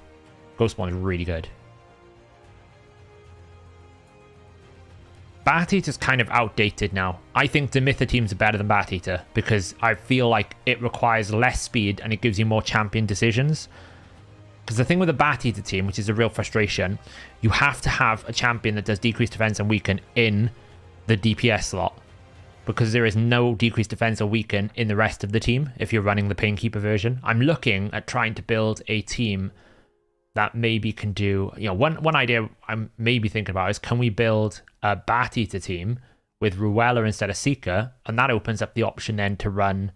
Ghostborn is really good. Bat-Eater's kind of outdated now. I think Demitha teams are better than Bat-Eater because I feel like it requires less speed and it gives you more champion decisions. Because the thing with the Bat-Eater team, which is a real frustration, you have to have a champion that does decreased defense and weaken in the DPS slot. because there is no decreased defense or weaken in the rest of the team if you're running the Painkeeper version. I'm looking at trying to build a team that maybe can do, one idea I'm maybe thinking about is, can we build a Bat Eater team with Ruella instead of Seeker, and that opens up the option then to run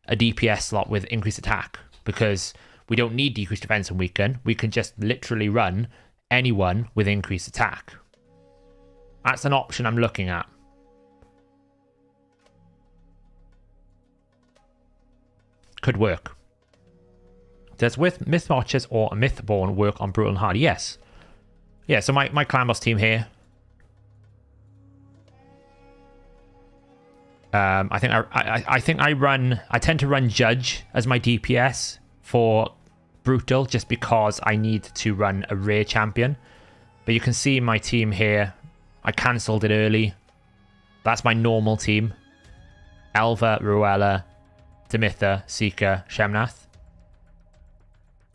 a DPS slot with increased attack, because we don't need decreased defense and weaken. We can just literally run anyone with increased attack. That's an option I'm looking at. Could work. Does with Myth Watchers or a Mythborn work on Brutal and Hard? Yes. Yeah, so my clan boss team here. I think I tend to run Judge as my DPS for Brutal, just because I need to run a rare champion. But you can see my team here. I cancelled it early. That's my normal team. Elva, Ruella, Demitha, Seeker, Shemnath.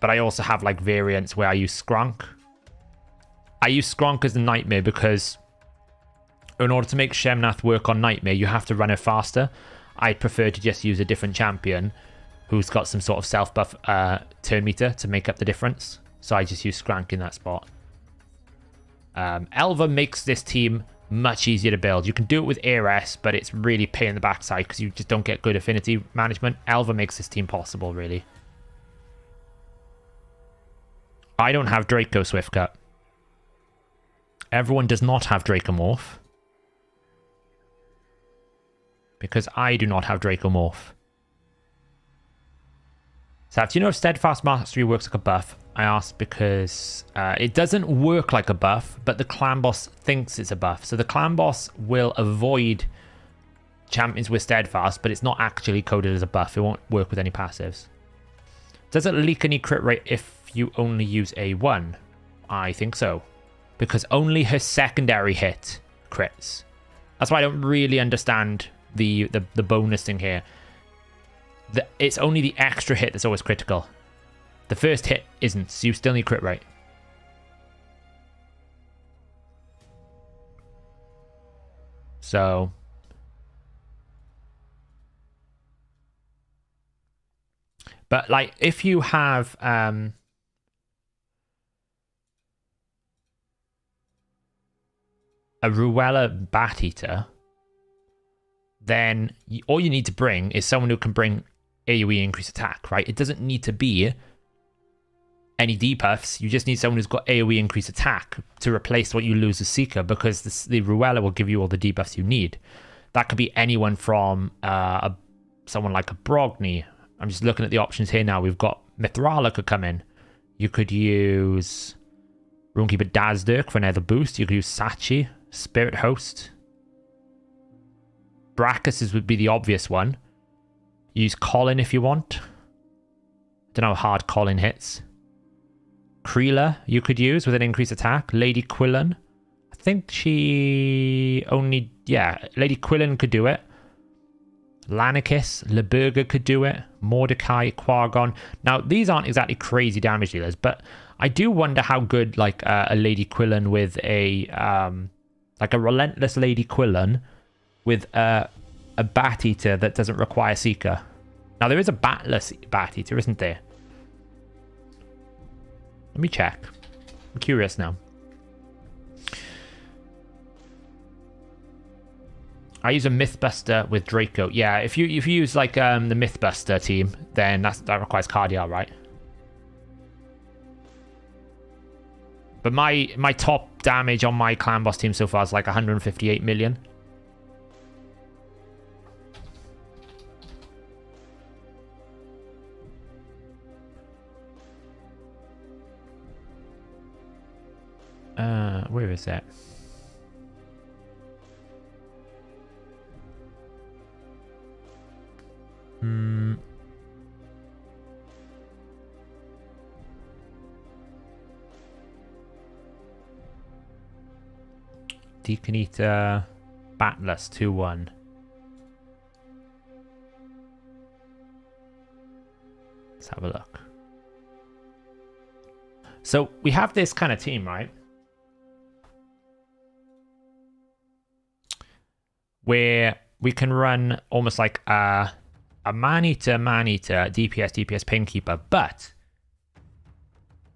But I also have like variants where I use Skronk. I use Skronk as the Nightmare because in order to make Shemnath work on Nightmare, you have to run it faster. I'd prefer to just use a different champion who's got some sort of self-buff turn meter to make up the difference. So I just use Skronk in that spot. Elva makes this team much easier to build. You can do it with ARS, but it's really pain in the backside because you just don't get good affinity management. Elva makes this team possible, really. I don't have Draco Swiftcut. Everyone does not have Dracomorph. Because I do not have Dracomorph. So, do you know if Steadfast Mastery works like a buff? I asked because it doesn't work like a buff, but the clan boss thinks it's a buff. So the clan boss will avoid champions with Steadfast, but it's not actually coded as a buff. It won't work with any passives. Does it leak any crit rate if you only use A1? I think so. Because only her secondary hit crits. That's why I don't really understand the bonus thing here. It's only the extra hit that's always critical. The first hit isn't, so you still need crit rate. So but like if you have a Ruella Bat Eater, then all you need to bring is someone who can bring AoE increased attack, right? It doesn't need to be any debuffs. You just need someone who's got AoE increased attack to replace what you lose with Seeker, because the Ruella will give you all the debuffs you need. That could be anyone from someone like a Brogni. I'm just looking at the options here now. We've got Mithrala could come in. You could use Runekeeper Dazdirk for another boost. You could use Sachi, Spirit Host. Brachus would be the obvious one. Use Colin if you want. Don't know how hard Colin hits. Creela you could use with an increased attack. Lady Quillen. I think she only... Yeah, Lady Quillen could do it. Lanicus, Leburger could do it. Mordecai, Quargon. Now, these aren't exactly crazy damage dealers, but I do wonder how good like a Lady Quillen with a... like a Relentless Lady Quillen with a Bat Eater that doesn't require Seeker. Now, there is a Batless Bat Eater, isn't there? Let me check. I'm curious now. I use a Mythbuster with Draco. Yeah, if you use like the Mythbuster team, then that requires Cardial, right? But my top damage on my clan boss team so far is like 158 million. Where is that? Deacon Eater, Batless 2-1. Let's have a look. So we have this kind of team, right? Where we can run almost like a man-eater, DPS, Painkeeper. But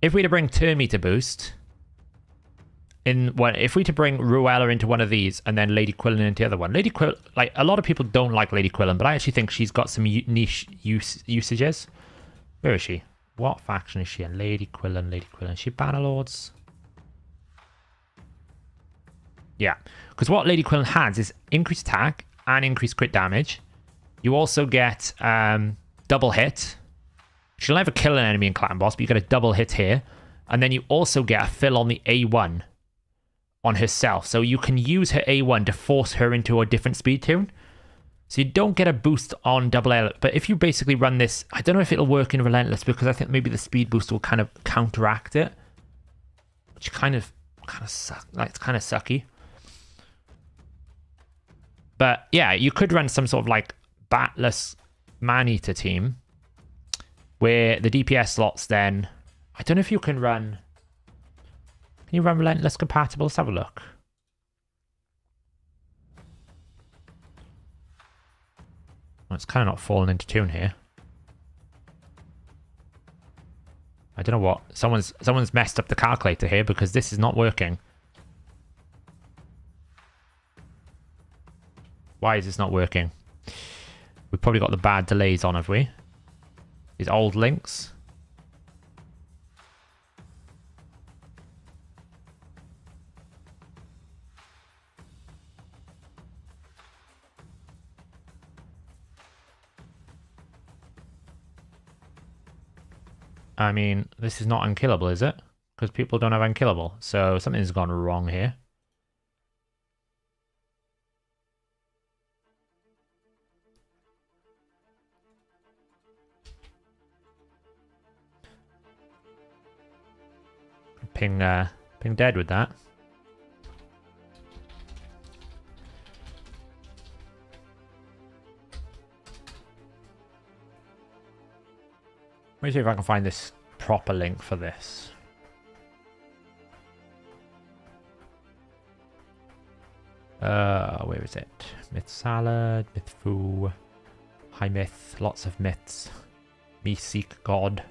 if we were to bring turn meter boost if we were to bring Ruella into one of these and then Lady Quillen into the other one, Lady Quill, like a lot of people don't like Lady Quillen, but I actually think she's got some niche usages. Where is she? What faction is she in? Lady Quillen. Is she Bannerlords? Yeah, because what Lady Quillen has is increased attack and increased crit damage. You also get double hit. She'll never kill an enemy in Clan Boss, but you get a double hit here. And then you also get a fill on the A1 on herself. So you can use her A1 to force her into a different speed tune. So you don't get a boost on double L. But if you basically run this, I don't know if it'll work in Relentless, because I think maybe the speed boost will kind of counteract it. Which kind of sucks. Like, it's kind of sucky. But yeah, you could run some sort of like batless man-eater team where the DPS slots then... I don't know if you can run... Can you run Relentless compatible? Let's have a look. Well, it's kind of not falling into tune here. I don't know what. Someone's messed up the calculator here because this is not working. Why is this not working? We've probably got the bad delays on, have we? These old links. I mean, this is not unkillable, is it? Because people don't have unkillable. So something's gone wrong here. Ping dead with that. Let me see if I can find this proper link for this. Where is it? Myth Salad, Myth Foo, High Myth, lots of myths. Me Seek God.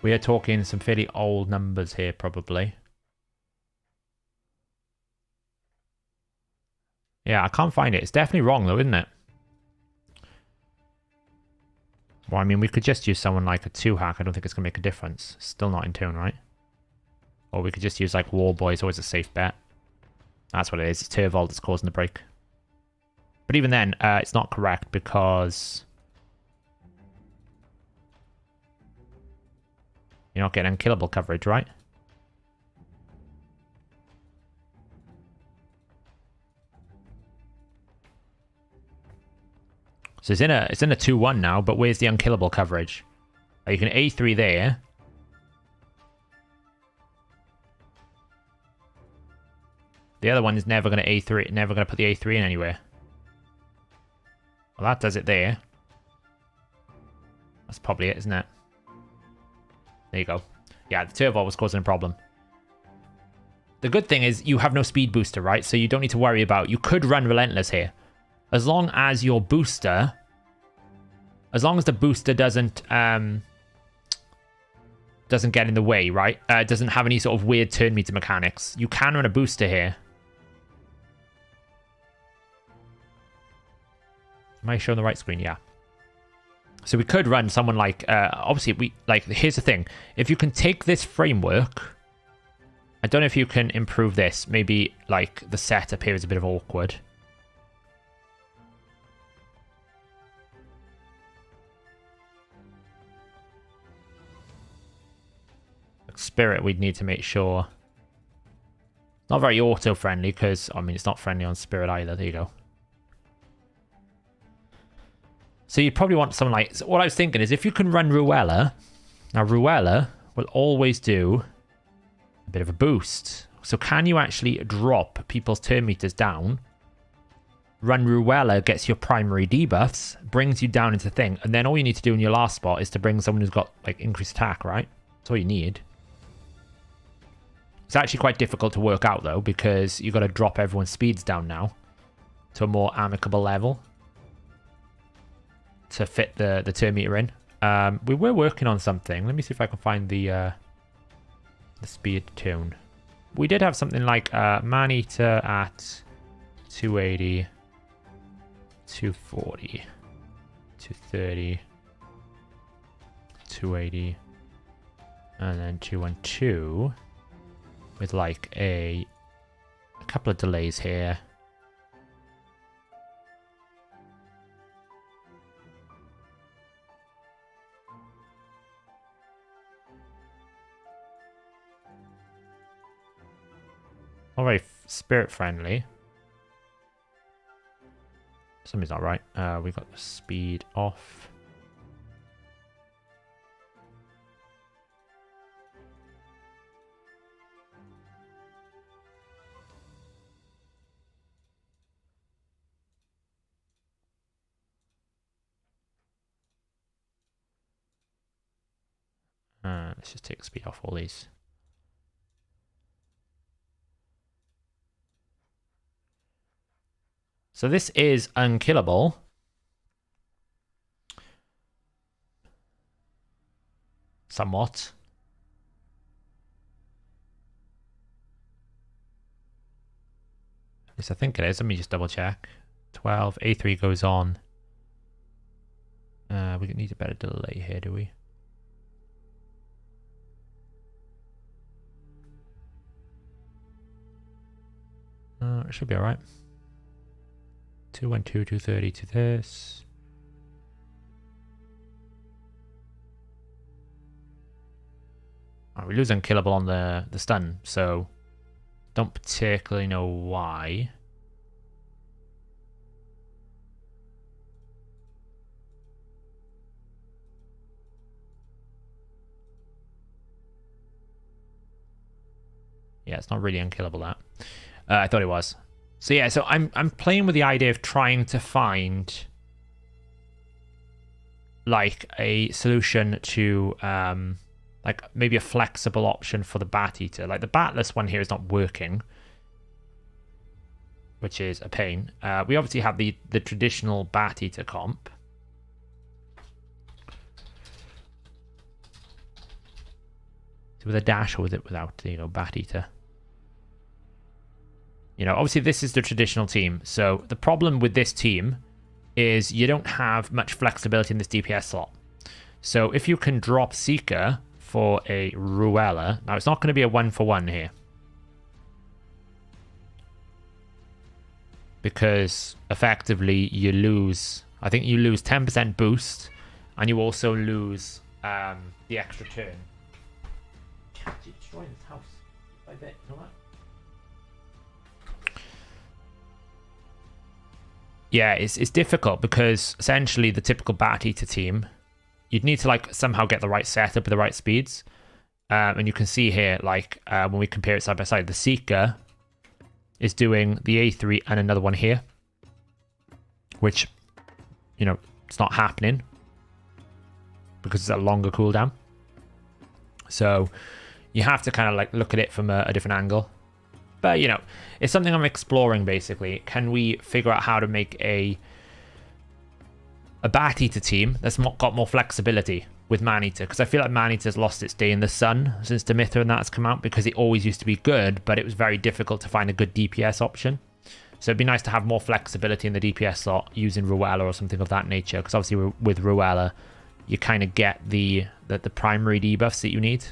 We are talking some fairly old numbers here, probably. Yeah, I can't find it. It's definitely wrong, though, isn't it? Well, I mean, we could just use someone like a 2-hack. I don't think it's going to make a difference. Still not in tune, right? Or we could just use, like, Warboy. It's always a safe bet. That's what it is. It's Turvold that's causing the break. But even then, it's not correct because... You're not getting unkillable coverage, right? So it's in a 2-1 now, but where's the unkillable coverage? You can A3 there. The other one is never going to A3, never going to put the A3 in anywhere. Well, that does it there. That's probably it, isn't it? There you go. Yeah, the Turvold was causing a problem. The good thing is you have no speed booster, right? So you don't need to worry about... You could run Relentless here. As long as your booster... As long as the booster doesn't get in the way, right? Doesn't have any sort of weird turn meter mechanics. You can run a booster here. Am I showing the right screen? Yeah. So we could run someone like, obviously, here's the thing. If you can take this framework, I don't know if you can improve this. Maybe, like, the setup here is a bit of awkward. Spirit, we'd need to make sure. Not very auto-friendly, because, I mean, it's not friendly on Spirit either. There you go. So you probably want someone like... So what I was thinking is if you can run Ruella... Now, Ruella will always do a bit of a boost. So can you actually drop people's turn meters down? Run Ruella gets your primary debuffs, brings you down into thing, and then all you need to do in your last spot is to bring someone who's got like increased attack, right? That's all you need. It's actually quite difficult to work out though, because you've got to drop everyone's speeds down now to a more amicable level to fit the turn meter in. We were working on something. Let me see if I can find the speed tune. We did have something like man-eater at 280, 240, 230, 280, and then 212 with like a couple of delays here. Not very spirit friendly. Something's not right. We got the speed off. Let's just take speed off all these. So this is unkillable. Somewhat. At least I think it is. Let me just double check. 12. A3 goes on. We need a better delay here, do we? It should be alright. 212, 230 to this. We lose unkillable on the stun, so don't particularly know why. Yeah, it's not really unkillable, that. I thought it was. So yeah, so I'm playing with the idea of trying to find like a solution to like maybe a flexible option for the Bat Eater. Like the Batless one here is not working, which is a pain. We obviously have the traditional Bat Eater comp. So with a dash or with it without, you know, Bat Eater. You know, obviously this is the traditional team. So the problem with this team is you don't have much flexibility in this DPS slot. So if you can drop Seeker for a Ruella, now it's not going to be a 1-for-1 here. Because effectively you lose, I think you lose 10% boost and you also lose the extra turn. Cat, you're destroying this house by bit, you know that? Yeah, it's difficult because essentially the typical Bat Eater team, you'd need to like somehow get the right setup with the right speeds. And you can see here, like when we compare it side by side, the Seeker is doing the A3 and another one here, which, you know, it's not happening because it's a longer cooldown. So you have to kind of like look at it from a different angle. But, you know, it's something I'm exploring, basically. Can we figure out how to make a Bat Eater team that's got more flexibility with Man-Eater? Because I feel like Man-Eater's lost its day in the sun since Demeter and that's come out, because it always used to be good, but it was very difficult to find a good DPS option. So it'd be nice to have more flexibility in the DPS slot using Ruella or something of that nature, because obviously with Ruella, you kind of get the primary debuffs that you need.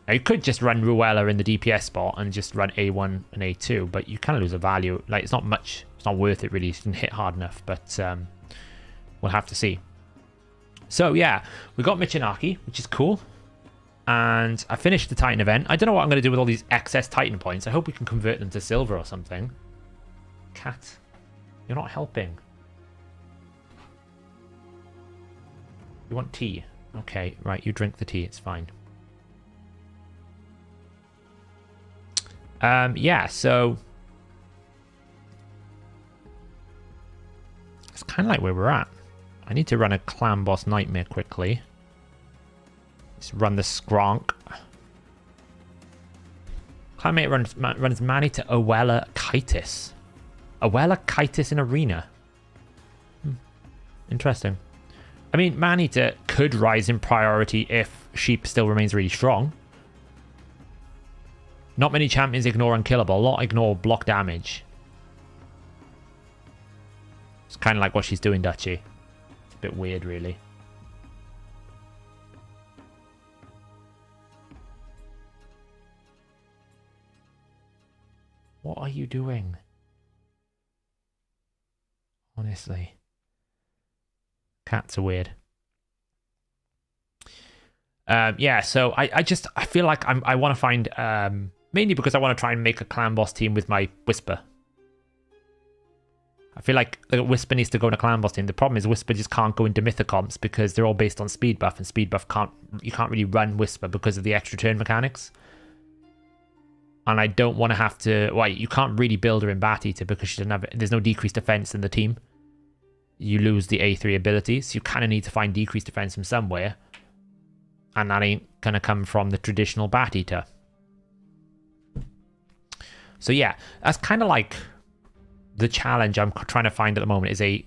Now, you could just run Ruella in the DPS spot and just run A1 and A2, but you kind of lose a value. Like, it's not much. It's not worth it, really. It didn't hit hard enough, but we'll have to see. So, yeah, we got Michinaki, which is cool. And I finished the Titan event. I don't know what I'm going to do with all these excess Titan points. I hope we can convert them to silver or something. Cat, you're not helping. You want tea? Okay, right, you drink the tea. It's fine. Yeah, so it's kind of like where we're at. I need to run a clan boss nightmare quickly. Let's run the Skronk. Clanmate runs Manny to Owella Kitis. Owella Kitis in Arena. Interesting. I mean, Manita could rise in priority if Sheep still remains really strong. Not many champions ignore unkillable. A lot ignore block damage. It's kind of like what she's doing, Dutchy. It's a bit weird, really. What are you doing? Honestly. Cats are weird. Yeah, so I feel like I want to find, mainly because I want to try and make a clan boss team with my Whisper. I feel like the Whisper needs to go in a clan boss team. The problem is Whisper just can't go into Mythicomps because they're all based on speed buff, and speed buff you can't really run Whisper because of the extra turn mechanics. And I don't want to have to, well, you can't really build her in Bat Eater because she doesn't have, there's no decreased defense in the team. You lose the A3 abilities, so you kind of need to find decreased defense from somewhere. And that ain't going to come from the traditional Bat Eater. So yeah, that's kind of like the challenge I'm trying to find at the moment, is a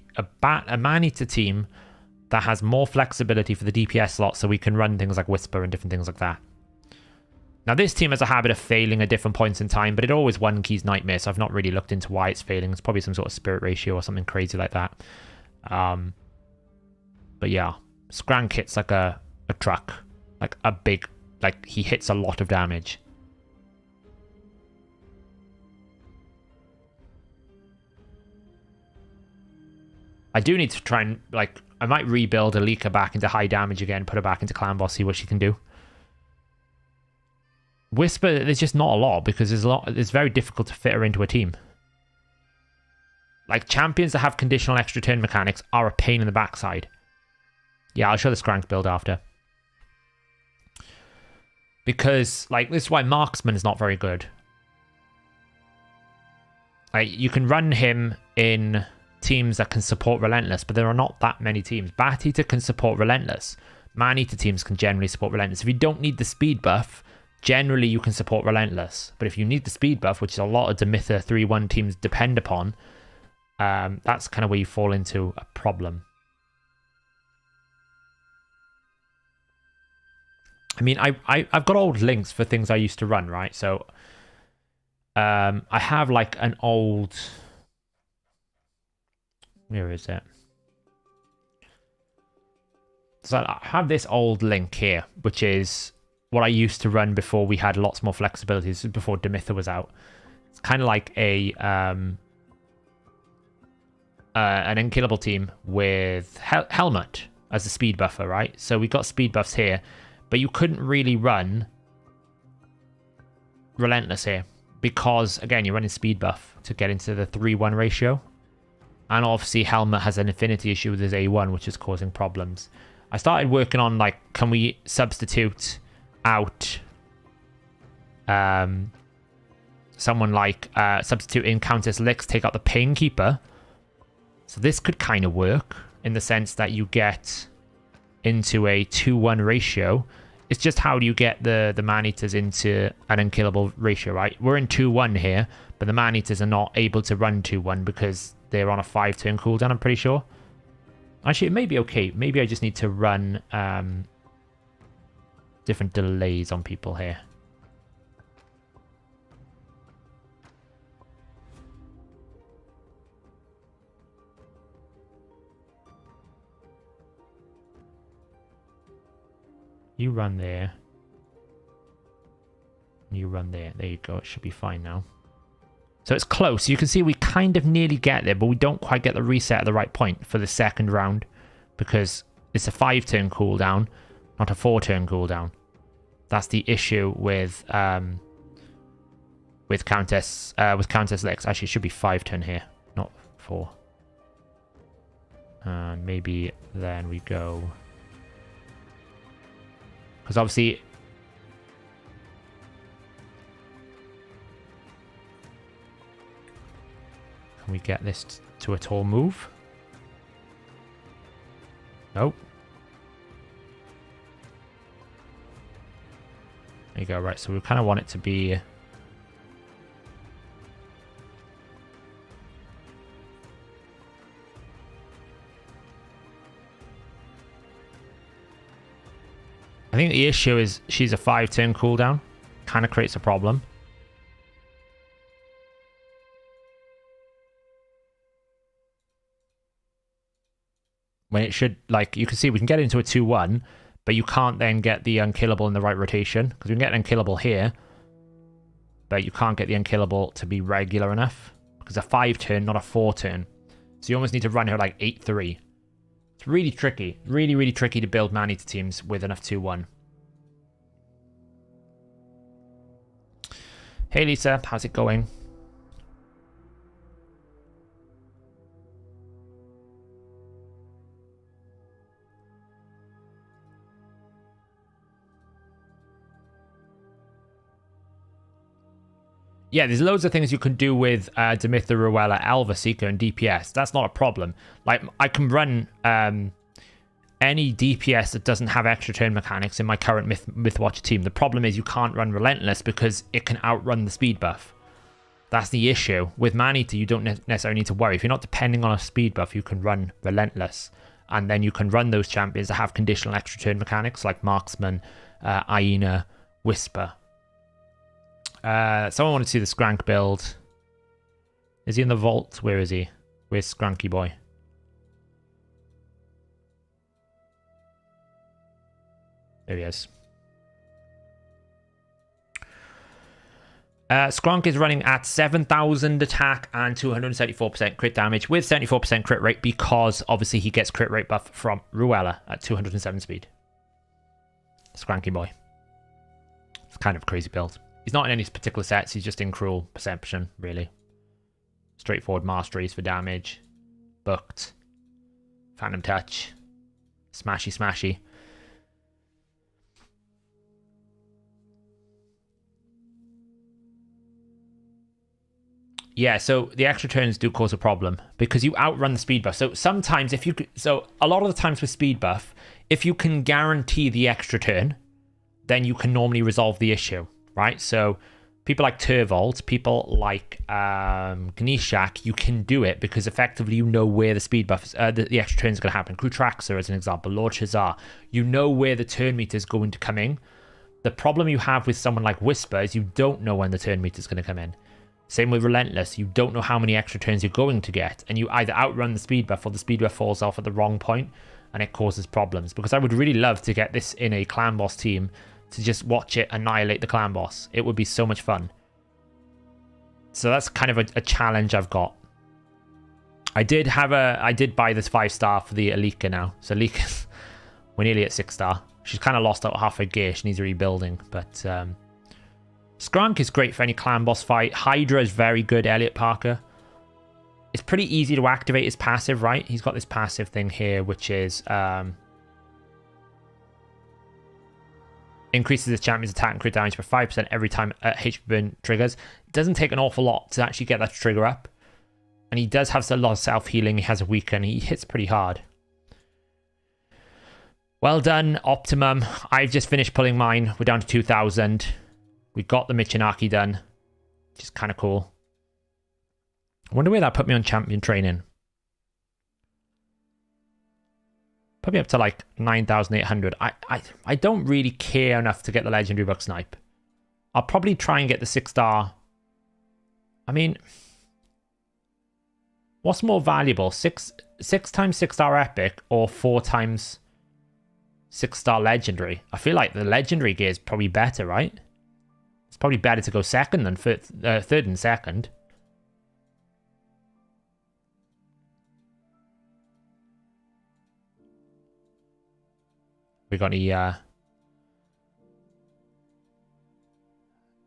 Man-Eater team that has more flexibility for the DPS slot so we can run things like Whisper and different things like that. Now this team has a habit of failing at different points in time, but it always one keys Nightmare, so I've not really looked into why it's failing. It's probably some sort of spirit ratio or something crazy like that. But yeah, Skrank hits like a truck. Like a big, like he hits a lot of damage. I do need to try and, like, I might rebuild Alika back into high damage again, put her back into clan boss, see what she can do. Whisper, there's just not a lot because it's very difficult to fit her into a team. Like, champions that have conditional extra turn mechanics are a pain in the backside. Yeah, I'll show the Skrank build after. Because, like, this is why Marksman is not very good. Like, you can run him in teams that can support Relentless, but there are not that many teams. Bat Eater can support Relentless. Man-Eater teams can generally support Relentless. If you don't need the speed buff, generally you can support Relentless. But if you need the speed buff, which is a lot of Demitha 3-1 teams depend upon, that's kind of where you fall into a problem. I mean, I've got old links for things I used to run, right? So I have like an old... Where is it? So I have this old link here, which is what I used to run before we had lots more flexibility. This is before Demitha was out. It's kind of like a an unkillable team with Helmet as a speed buffer, right? So we got speed buffs here, but you couldn't really run Relentless here because, again, you're running speed buff to get into the 3-1 ratio. And obviously Helmet has an affinity issue with his A1, which is causing problems. I started working on, like, can we substitute out someone like substitute in Countess Lix, take out the Painkeeper. So this could kind of work in the sense that you get into a 2-1 ratio. It's just how do you get the Man-Eaters into an unkillable ratio, right? We're in 2-1 here, but the Man-Eaters are not able to run 2-1 because they're on a 5-turn cooldown, I'm pretty sure. Actually, it may be okay. Maybe I just need to run different delays on people here. You run there. You run there. There you go. It should be fine now. So it's close. You can see we kind of nearly get there, but we don't quite get the reset at the right point for the second round because it's a 5-turn cooldown, not a 4-turn cooldown. That's the issue with Countess Lex. Actually, it should be 5-turn here, not 4. And maybe then we go, because obviously Can we get this to at all move? Nope. There you go. Right, so we kind of want it to be... I think the issue is she's a 5-turn cooldown. Kind of creates a problem. When it should, like, you can see we can get into a 2-1, but you can't then get the unkillable in the right rotation, because we can get an unkillable here, but you can't get the unkillable to be regular enough, because a 5-turn, not a 4-turn. So you almost need to run her like 8-3. It's really tricky. Really, really tricky to build man-eater teams with enough 2-1. Hey Lisa, how's it going? Yeah, there's loads of things you can do with Dimitha, Ruella, Alva, Seeker, and DPS. That's not a problem. Like, I can run any DPS that doesn't have extra turn mechanics in my current Mythwatcher team. The problem is you can't run Relentless because it can outrun the speed buff. That's the issue. With Man-Eater, you don't necessarily need to worry. If you're not depending on a speed buff, you can run Relentless. And then you can run those champions that have conditional extra turn mechanics like Marksman, Aina, Whisper. Someone wanted to see the Skrank build. Is he in the vault? Where is he? Where's Skranky boy? There he is. Skrank is running at 7,000 attack and 274% crit damage with 74% crit rate because obviously he gets crit rate buff from Ruella at 207 speed. Skranky boy. It's kind of a crazy build. He's not in any particular sets, he's just in Cruel Perception, really. Straightforward Masteries for damage. Booked. Phantom Touch. Smashy, smashy. Yeah, so the extra turns do cause a problem because you outrun the speed buff. So sometimes if you... So a lot of the times with speed buff, if you can guarantee the extra turn, then you can normally resolve the issue. Right, so people like Turvold, people like Gnishak, you can do it because effectively you know where the speed buff, the extra turn is going to happen. Krutraxa as an example, Lord Shazar, you know where the turn meter is going to come in. The problem you have with someone like Whisper is you don't know when the turn meter is going to come in. Same with Relentless, you don't know how many extra turns you're going to get, and you either outrun the speed buff or the speed buff falls off at the wrong point, and it causes problems. Because I would really love to get this in a clan boss team to just watch it annihilate the clan boss. It would be so much fun. So that's kind of a challenge I've got. I did buy this 5-star for the Alika now. So Alika, we're nearly at 6-star. She's kind of lost out half her gear. She needs rebuilding. But Skrank is great for any clan boss fight. Hydra is very good, Elliot Parker. It's pretty easy to activate his passive, right? He's got this passive thing here, which is... increases the champion's attack and crit damage by 5% every time HP burn triggers. It doesn't take an awful lot to actually get that to trigger up. And he does have a lot of self-healing. He has a weaken. He hits pretty hard. Well done, Optimum. I've just finished pulling mine. We're down to 2,000. We got the Michinaki done, which is kind of cool. I wonder where that put me on champion training. Probably up to like 9,800. I don't really care enough to get the legendary buck snipe. I'll probably try and get the 6-star. I mean, what's more valuable? 6 times 6-star epic or 4 times 6-star legendary? I feel like the legendary gear is probably better, right? It's probably better to go second than third and second. We got any... I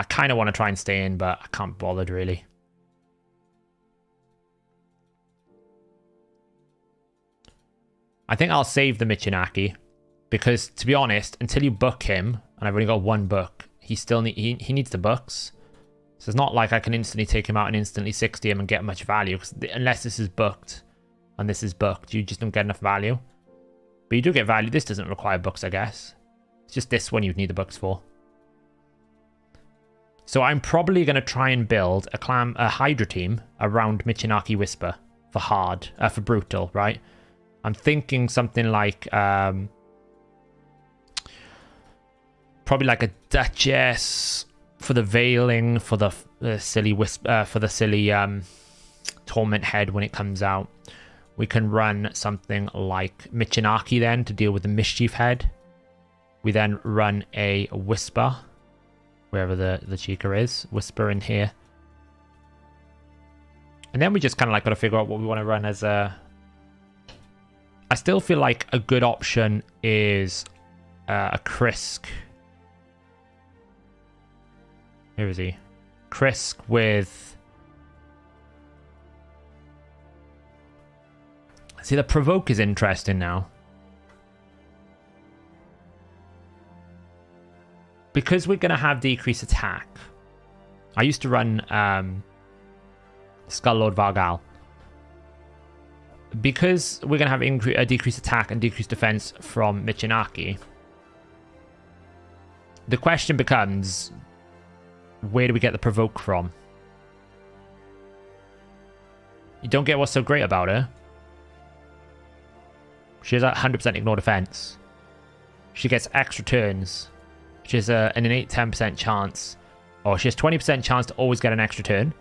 kind of want to try and stay in, but I can't be bothered, really. I think I'll save the Michinaki, because, to be honest, until you book him, and I've only got one book, he still he needs the books. So it's not like I can instantly take him out and instantly 60 him and get much value. Because unless this is booked, and this is booked, you just don't get enough value. But you do get value. This doesn't require books, I guess. It's just this one you'd need the books for. So I'm probably going to try and build a Hydra team around Michinaki Whisper for brutal, right? I'm thinking something like probably like a Duchess for the Veiling, for the silly Torment Head when it comes out. We can run something like Michinaki then to deal with the Mischief Head. We then run a Whisper, wherever the Chica is. Whisper in here. And then we just kind of like got to figure out what we want to run as a... I still feel like a good option is a Krisk. Where is he? Krisk with... See, the Provoke is interesting now. Because we're going to have decreased attack. I used to run Skull Lord Vargal. Because we're going to have a decreased attack and decreased defense from Michinaki, the question becomes, where do we get the Provoke from? You don't get what's so great about her. She has a 100% ignore defense. She gets extra turns. She has an innate 10% chance. Or she has 20% chance to always get an extra turn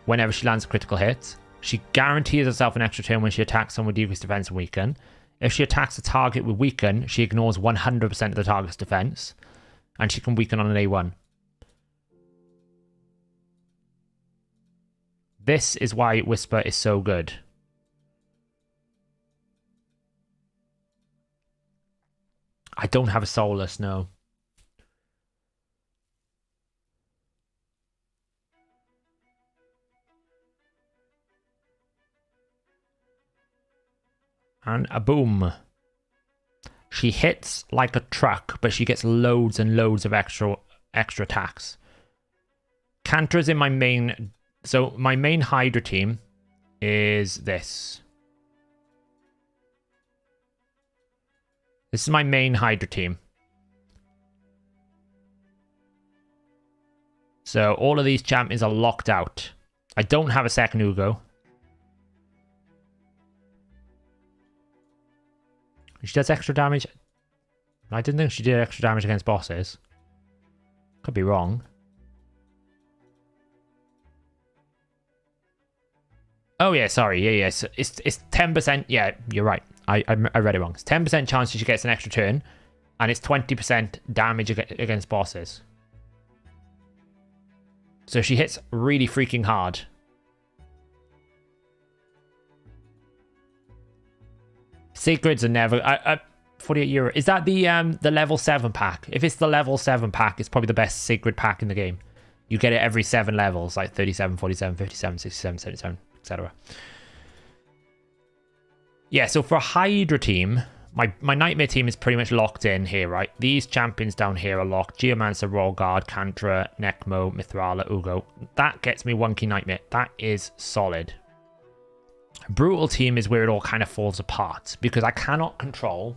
whenever she lands a critical hit. She guarantees herself an extra turn when she attacks someone with decreased defense and weaken. If she attacks a target with weaken, she ignores 100% of the target's defense. And she can weaken on an A1. This is why Whisper is so good. I don't have a Soulless, no. And a boom. She hits like a truck, but she gets loads and loads of extra attacks. Cantra's in my main... So my main Hydra team is this. This is my main Hydra team. So all of these champions are locked out. I don't have a second Ugo. She does extra damage. I didn't think she did extra damage against bosses. Could be wrong. Oh yeah, sorry. Yeah. So it's 10%. Yeah, you're right. I read it wrong. It's 10% chance she gets an extra turn, and it's 20% damage against bosses. So she hits really freaking hard. Sacreds are never... 48 euro. Is that the level 7 pack? If it's the level 7 pack, it's probably the best Sacred pack in the game. You get it every 7 levels, like 37, 47, 57, 67, 77, etc. Yeah, so for a Hydra team, my Nightmare team is pretty much locked in here, right? These champions down here are locked. Geomancer, Royal Guard, Cantra, Necmo, Mithrala, Ugo. That gets me 1 key Nightmare. That is solid. Brutal team is where it all kind of falls apart, because I cannot control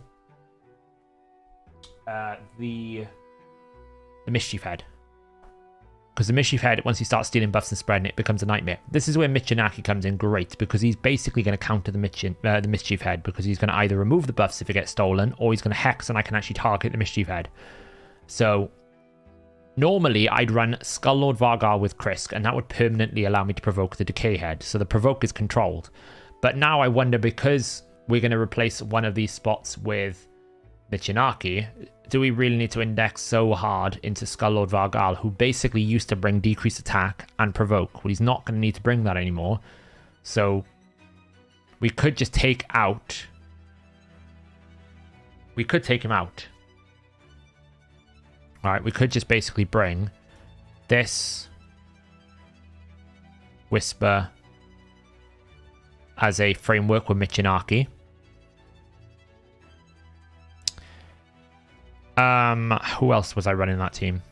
the Mischief Head. Because the Mischief Head, once he starts stealing buffs and spreading it, becomes a nightmare. This is where Michinaki comes in great, because he's basically going to counter the Mischief Head, because he's going to either remove the buffs if it gets stolen, or he's going to hex and I can actually target the Mischief Head. So normally I'd run Skull Lord Vargar with Krisk, and that would permanently allow me to provoke the Decay Head. So the provoke is controlled. But now I wonder, because we're going to replace one of these spots with Michinaki, do we really need to index so hard into Skull Lord Vargal, who basically used to bring decreased attack and provoke? Well, he's not going to need to bring that anymore. So we could just take out... We could take him out. Alright, we could just basically bring this Whisper as a framework with Michinaki. Who else was I running that team?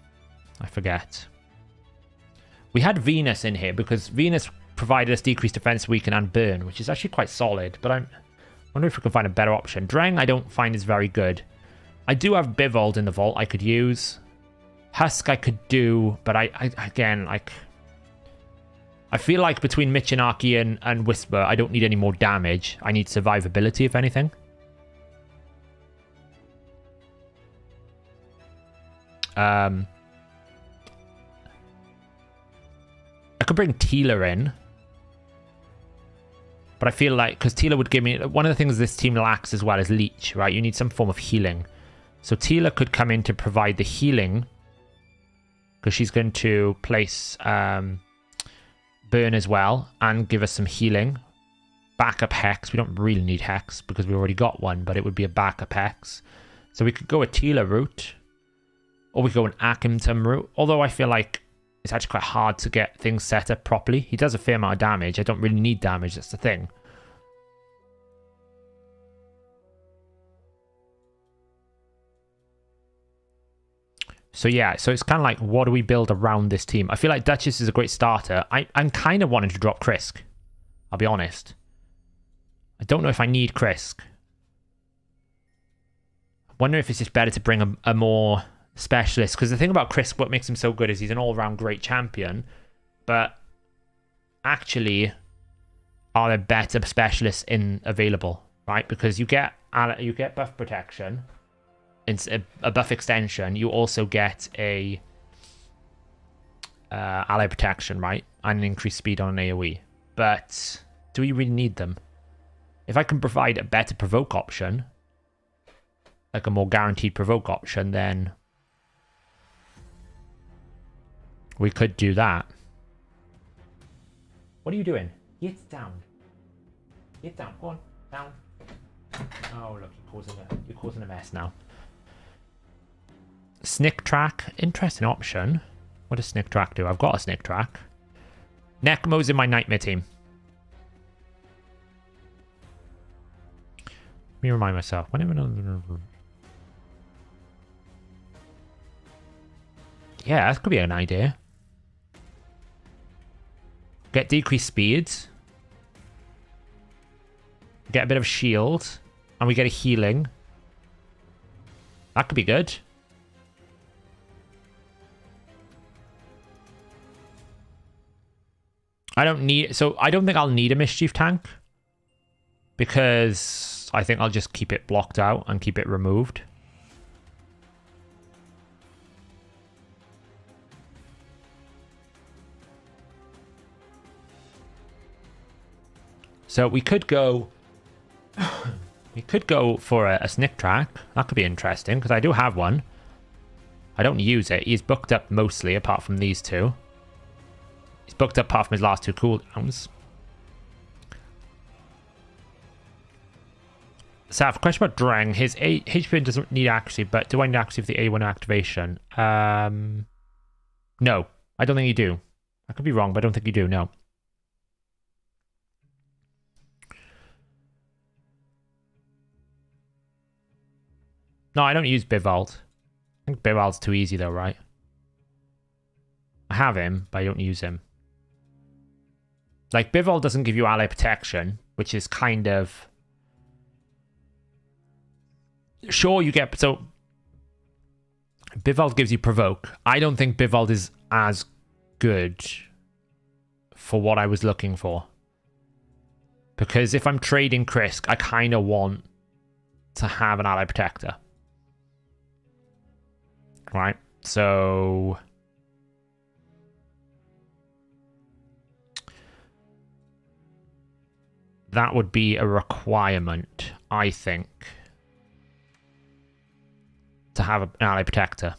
I forget. We had Venus in here because Venus provided us decreased defense, weaken, and burn, which is actually quite solid. But I wonder if we can find a better option. Drang I don't find is very good. I do have Bivold in the vault I could use. Husk I could do, but again, like, I feel like between Michinaki and Whisper, I don't need any more damage. I need survivability, if anything. I could bring Tila in. But I feel like, because Tila would give me... One of the things this team lacks as well is Leech, right? You need some form of healing. So Tila could come in to provide the healing. Because she's going to place Burn as well. And give us some healing. Backup Hex. We don't really need Hex because we already got one. But it would be a backup Hex. So we could go a Tila route. Or we could go an Akimtum route. Although I feel like it's actually quite hard to get things set up properly. He does a fair amount of damage. I don't really need damage. That's the thing. So yeah, so it's kind of like, what do we build around this team? I feel like Duchess is a great starter. I'm kind of wanting to drop Krisk. I'll be honest. I don't know if I need Krisk. I wonder if it's just better to bring a more... specialist, because the thing about Krisk, what makes him so good is he's an all-round great champion, but actually are there better specialists available, right? Because you get buff protection, it's a buff extension, you also get a ally protection, right? And an increased speed on an AoE. But do we really need them? If I can provide a better provoke option, like a more guaranteed provoke option, then we could do that. What are you doing? Get down. Get down. Go on. Down. Oh, look, you're causing a mess now. Snick Track. Interesting option. What does Snick Track do? I've got a Snick Track. Necmo's in my Nightmare team. Let me remind myself. Yeah, that could be an idea. Get decreased speeds. Get a bit of shield. And we get a healing. That could be good. I don't think I'll need a Mischief tank. Because I think I'll just keep it blocked out and keep it removed. So we could go... we could go for a Snick Track. That could be interesting, because I do have one. I don't use it. He's booked up mostly, apart from these two. He's booked up apart from his last two cooldowns. So I have a question about Drang. His HP doesn't need accuracy, but do I need accuracy for the A1 activation? No. I don't think you do. I could be wrong, but I don't think you do, no. No, I don't use Bivold. I think Bivold's too easy though, right? I have him, but I don't use him. Like, Bivold doesn't give you ally protection, which is kind of... Sure, you get... So, Bivold gives you provoke. I don't think Bivold is as good for what I was looking for. Because if I'm trading Krisk, I kind of want to have an ally protector. Right? So... that would be a requirement, I think, to have an ally protector.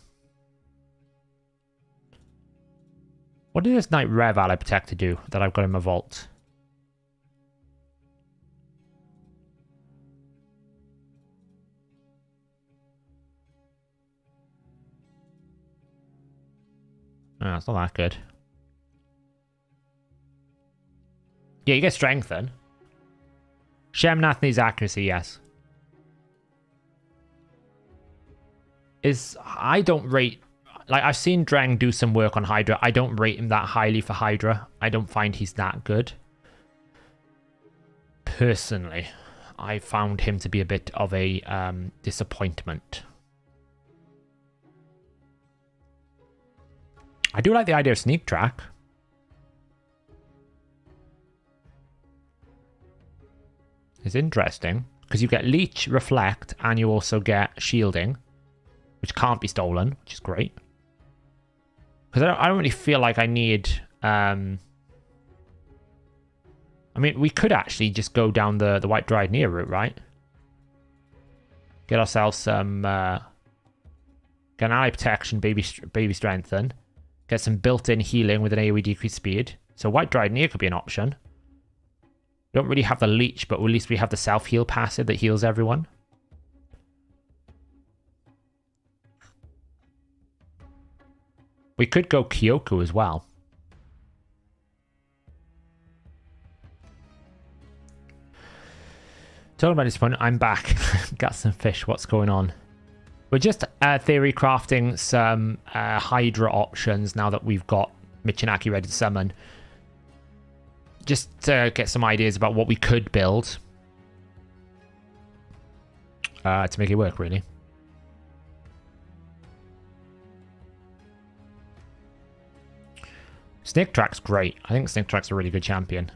What did this Knight Rev ally protector do that I've got in my vault? Oh, it's not that good. Yeah, you get strengthen. Shemnath needs accuracy, yes. I don't rate like I've seen Dreng do some work on Hydra. I don't rate him that highly for Hydra. I don't find he's that good. Personally, I found him to be a bit of a disappointment. I do like the idea of sneak track. It's interesting because you get leech, reflect, and you also get shielding, which can't be stolen, which is great. Because I don't really feel like I need. I mean, we could actually just go down the White Dried Near route, right? Get ourselves some. Get an ally protection, baby strengthen. Get some built-in healing with an AoE decreased speed. So White Dried Near could be an option. We don't really have the leech, but at least we have the self-heal passive that heals everyone. We could go Kyoku as well. Talking about this point, I'm back. Got some fish. What's going on? We're just theory crafting some Hydra options now that we've got Michinaki ready to summon. Just to get some ideas about what we could build to make it work, really. Snake Track's great. I think Snake Track's a really good champion.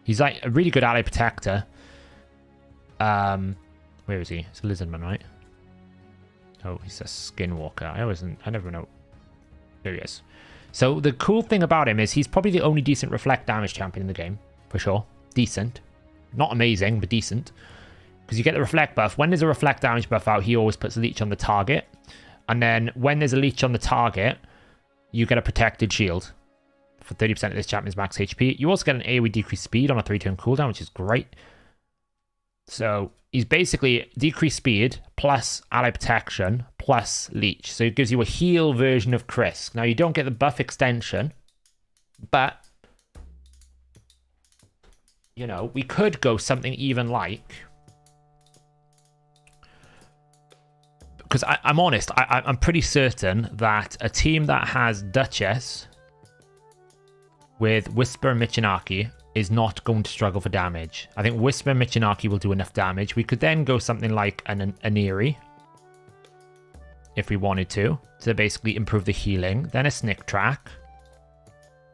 He's like a really good ally protector. Where is he? It's a lizardman, right? Oh, he's a skinwalker. I never know. There he is. So the cool thing about him is he's probably the only decent reflect damage champion in the game, for sure. Decent. Not amazing, but decent. Because you get the reflect buff. When there's a reflect damage buff out, he always puts a leech on the target. And then when there's a leech on the target, you get a protected shield for 30% of this champion's max HP. You also get an AoE decreased speed on a 3-turn cooldown, which is great. So he's basically decreased speed plus ally protection plus leech. So it gives you a heal version of Chris. Now you don't get the buff extension, but you know, we could go something even like, because I'm honest, I'm pretty certain that a team that has Duchess with Whisper and Michinaki is not going to struggle for damage. I think Whisper and Michinaki will do enough damage. We could then go something like an Aniri, if we wanted to basically improve the healing. Then a Snick Track.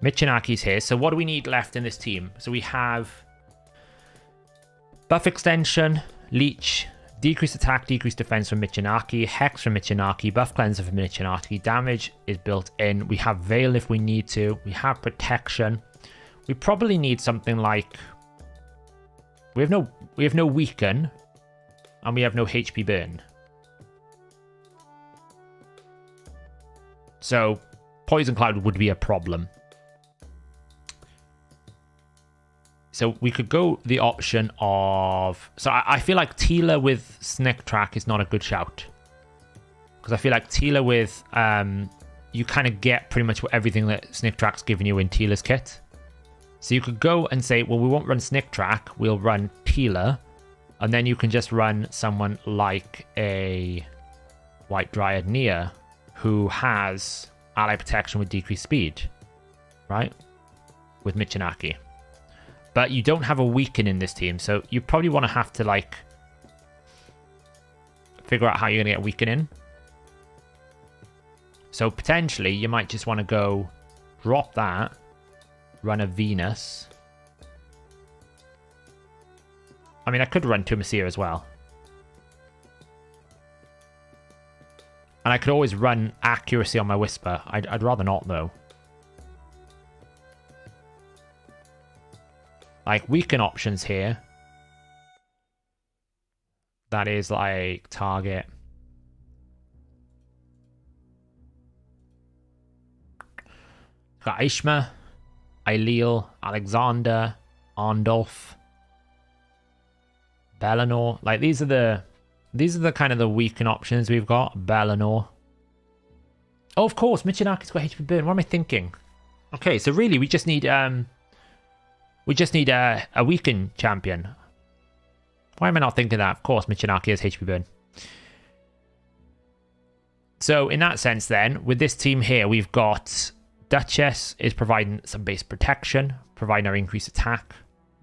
Michinaki's here. So what do we need left in this team? So we have buff extension, leech, decreased attack, decreased defense from Michinaki, hex from Michinaki, buff cleanser from Michinaki. Damage is built in. We have veil if we need to. We have protection. We probably need something like, we have no weaken, and we have no HP burn. So Poison Cloud would be a problem. So we could go the option of, so I feel like Tila with Snick Track is not a good shout, because I feel like Tila with you kind of get pretty much everything that Snick Track's giving you in Tila's kit. So you could go and say, well, we won't run Snick Track, we'll run Tila, and then you can just run someone like a White Dryad Nia, who has ally protection with decreased speed, right? With Michinaki. But you don't have a weaken in this team, so you probably want to have to, like, figure out how you're going to get weaken in. So potentially, you might just want to go drop that, run a Venus. I mean, I could run Tumasir as well. And I could always run accuracy on my Whisper. I'd rather not, though. Like, weaken options here. That is, like, target. Got Ishma, Aileel, Alexander, Arndolf, Bellinor. Like, these are the kind of the weaken options we've got. Bellinor. Oh, of course, Michinaki's got HP burn. What am I thinking? Okay, so really we just need a weaken champion. Why am I not thinking that? Of course, Michinaki has HP burn. So in that sense then, with this team here, we've got Duchess is providing some base protection, providing our increased attack.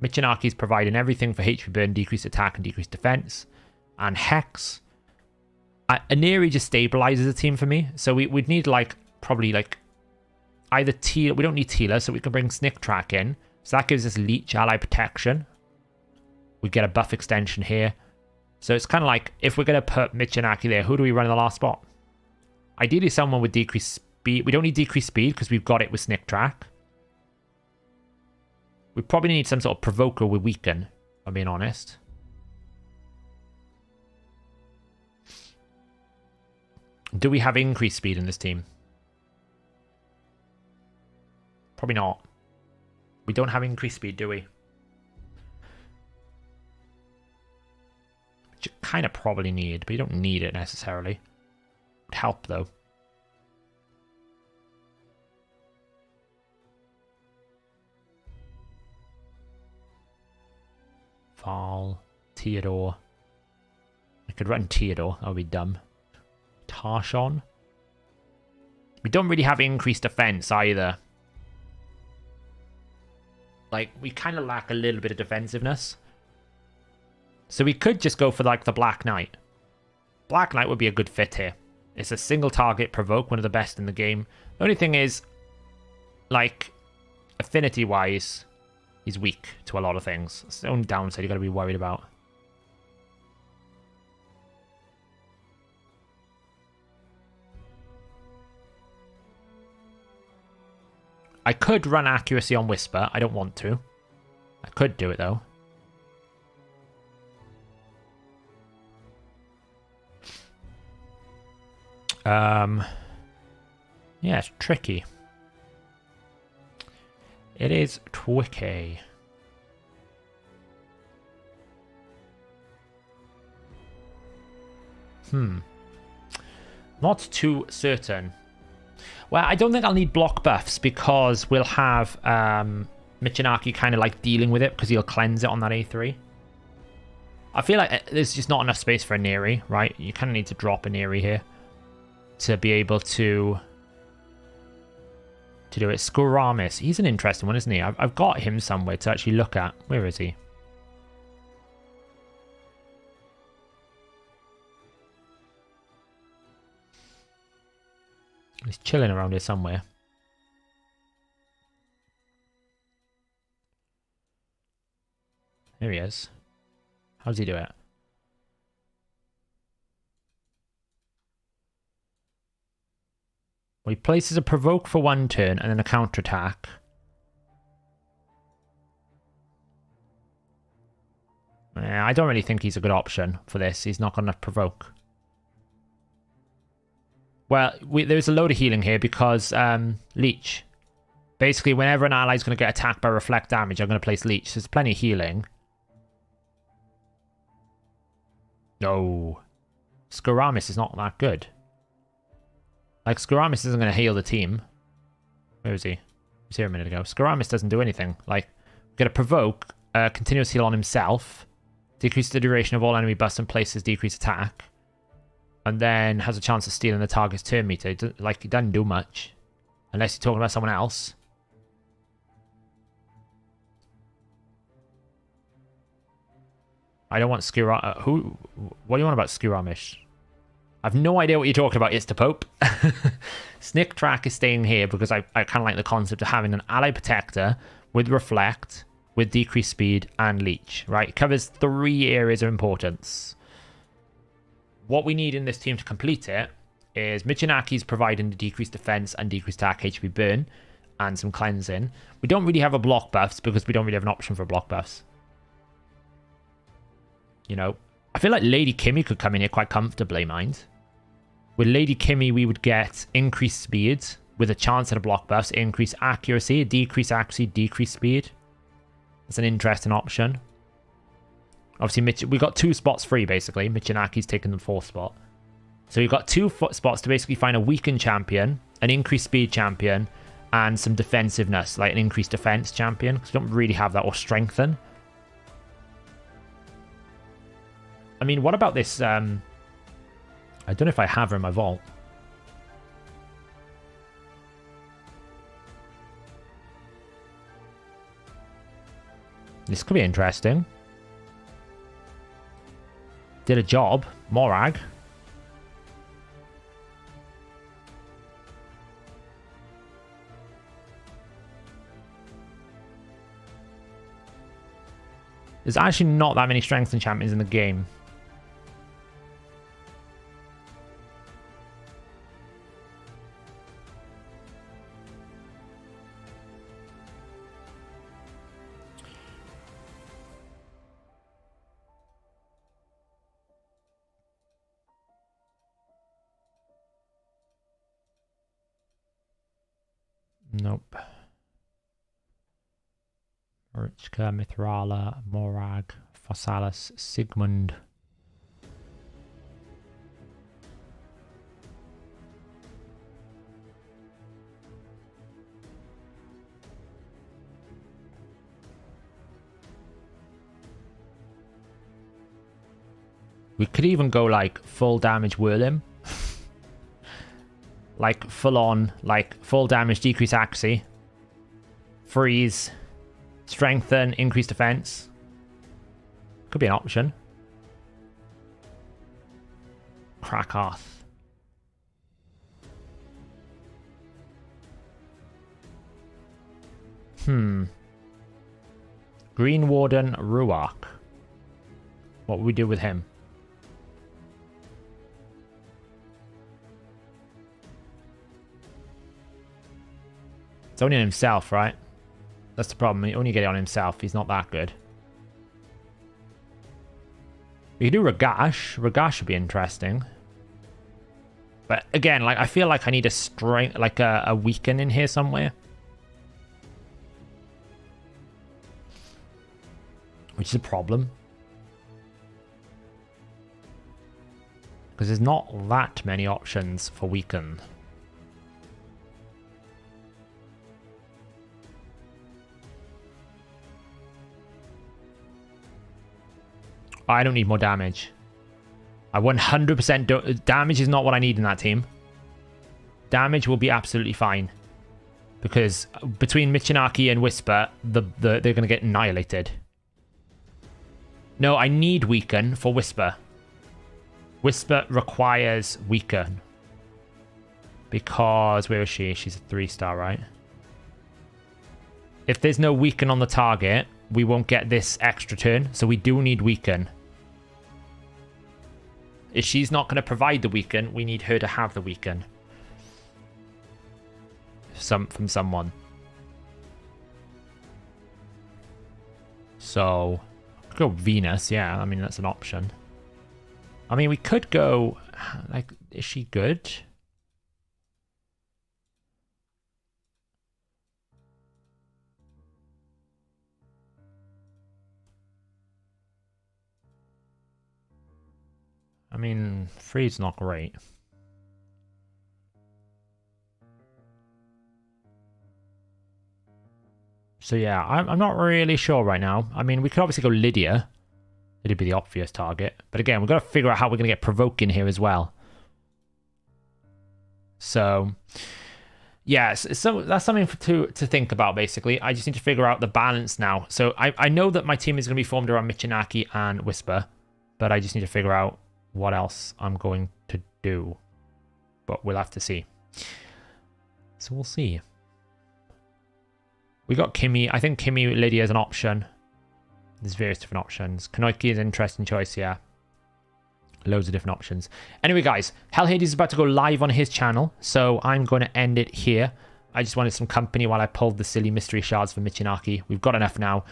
Michinaki is providing everything for HP burn, decreased attack, and decreased defense. And Hex. Aneri just stabilizes the team for me. So we'd need like, probably like, either Teal. We don't need Teela, so we can bring Snick Track in. So that gives us Leech ally protection. We get a buff extension here. So it's kind of like, if we're going to put Michinaki there, who do we run in the last spot? Ideally someone with decreased speed. We don't need decreased speed because we've got it with Snick Track. We probably need some sort of provoker with weaken, if I'm being honest. Do we have increased speed in this team? Probably not. We don't have increased speed, do we? Which you kind of probably need, but you don't need it necessarily. Would help though. Val, Theodore. I could run Theodore, that would be dumb. Tarshon. We don't really have increased defense either. Like, we kind of lack a little bit of defensiveness. So we could just go for, like, the Black Knight. Black Knight would be a good fit here. It's a single target provoke, one of the best in the game. The only thing is, like, affinity-wise, he's weak to a lot of things. It's the only downside you got to be worried about. I could run accuracy on Whisper. I don't want to. I could do it, though. Yeah, it's tricky. It is tricky. Not too certain. Well, I don't think I'll need block buffs because we'll have Michinaki kind of like dealing with it because he'll cleanse it on that A3. I feel like there's just not enough space for a Neri, right? You kind of need to drop a Neri here to be able to do it. Skoramis, he's an interesting one, isn't he? I've got him somewhere to actually look at. Where is he? He's chilling around here somewhere. There he is. How does he do it? Well, he places a provoke for one turn and then a counterattack. I don't really think he's a good option for this. He's not going to provoke. Well, there's a load of healing here because Leech. Basically, whenever an ally is going to get attacked by reflect damage, I'm going to place Leech. There's plenty of healing. No. Skoramis is not that good. Like, Skoramis isn't going to heal the team. Where is he? He was here a minute ago. Skoramis doesn't do anything. Like, get a provoke, continuous heal on himself, decrease the duration of all enemy buffs and places, decrease attack, and then has a chance of stealing the target's turn meter. Like, he doesn't do much. Unless you're talking about someone else. I don't want Skira... What do you want about Skiramish? I have no idea what you're talking about, Pope. Snick Track is staying here because I kind of like the concept of having an ally protector with Reflect, with decreased speed and Leech, right? It covers 3 areas of importance. What we need in this team to complete it is Michinaki's providing the decreased defense and decreased attack, HP burn, and some cleansing. We don't really have a block buffs because we don't really have an option for block buffs. You know, I feel like Lady Kimmy could come in here quite comfortably, mind. With Lady Kimmy, we would get increased speed with a chance at a block buffs, increased accuracy, decreased accuracy, decreased speed. That's an interesting option. Obviously, we got 2 spots free, basically. Michinaki's taking the 4th spot. So you've got 2 spots to basically find a weakened champion, an increased speed champion, and some defensiveness, like an increased defense champion, because we don't really have that, or strengthen. I mean, what about this? I don't know if I have her in my vault. This could be interesting. Did a job. Morag. There's actually not that many strengthened champions in the game. Nope. Marichka, Mithrala, Morag, Fossalis, Sigmund. We could even go like full damage Whirlim. Like full on, like full damage, decrease accuracy, freeze, strengthen, increase defense. Could be an option. Krakoth. Green Warden Ruach. What would we do with him? It's only on himself, right? That's the problem. He only get it on himself. He's not that good. We could do Ragash. Ragash would be interesting. But again, like I feel like I need a strength, like a weaken in here somewhere. Which is a problem. Because there's not that many options for weaken. I don't need more damage. I 100% don't... Damage is not what I need in that team. Damage will be absolutely fine. Because between Michinaki and Whisper, they're going to get annihilated. No, I need Weaken for Whisper. Whisper requires Weaken. Because... Where is she? She's a 3-star, right? If there's no Weaken on the target, we won't get this extra turn. So we do need Weaken. If she's not going to provide the weaken, we need her to have the weaken. From someone. So, go Venus, yeah, I mean, that's an option. I mean, we could go, like, is she good? I mean, 3's not great. So yeah, I'm not really sure right now. I mean, we could obviously go Lydia. It'd be the obvious target. But again, we've got to figure out how we're going to get Provoke in here as well. So, yeah, so that's something to think about, basically. I just need to figure out the balance now. So I know that my team is going to be formed around Michinaki and Whisper. But I just need to figure out what else I'm going to do. But we'll have to see. So we'll see. We got Kimmy. I think Kimmy Lydia is an option. There's various different options. Kanoiki is an interesting choice, yeah. Loads of different options. Anyway, guys, Hellhades is about to go live on his channel, so I'm going to end it here. I just wanted some company while I pulled the silly mystery shards for Michinaki. We've got enough now.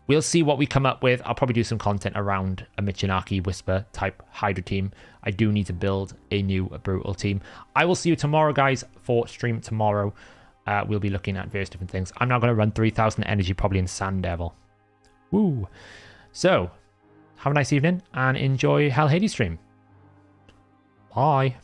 We'll see what we come up with. I'll probably do some content around a Michinaki Whisper type Hydra team. I do need to build a new brutal team. I will see you tomorrow, guys, for stream tomorrow. We'll be looking at various different things. I'm now going to run 3,000 energy probably in Sand Devil. Woo! So, have a nice evening and enjoy Hellhades stream. Bye.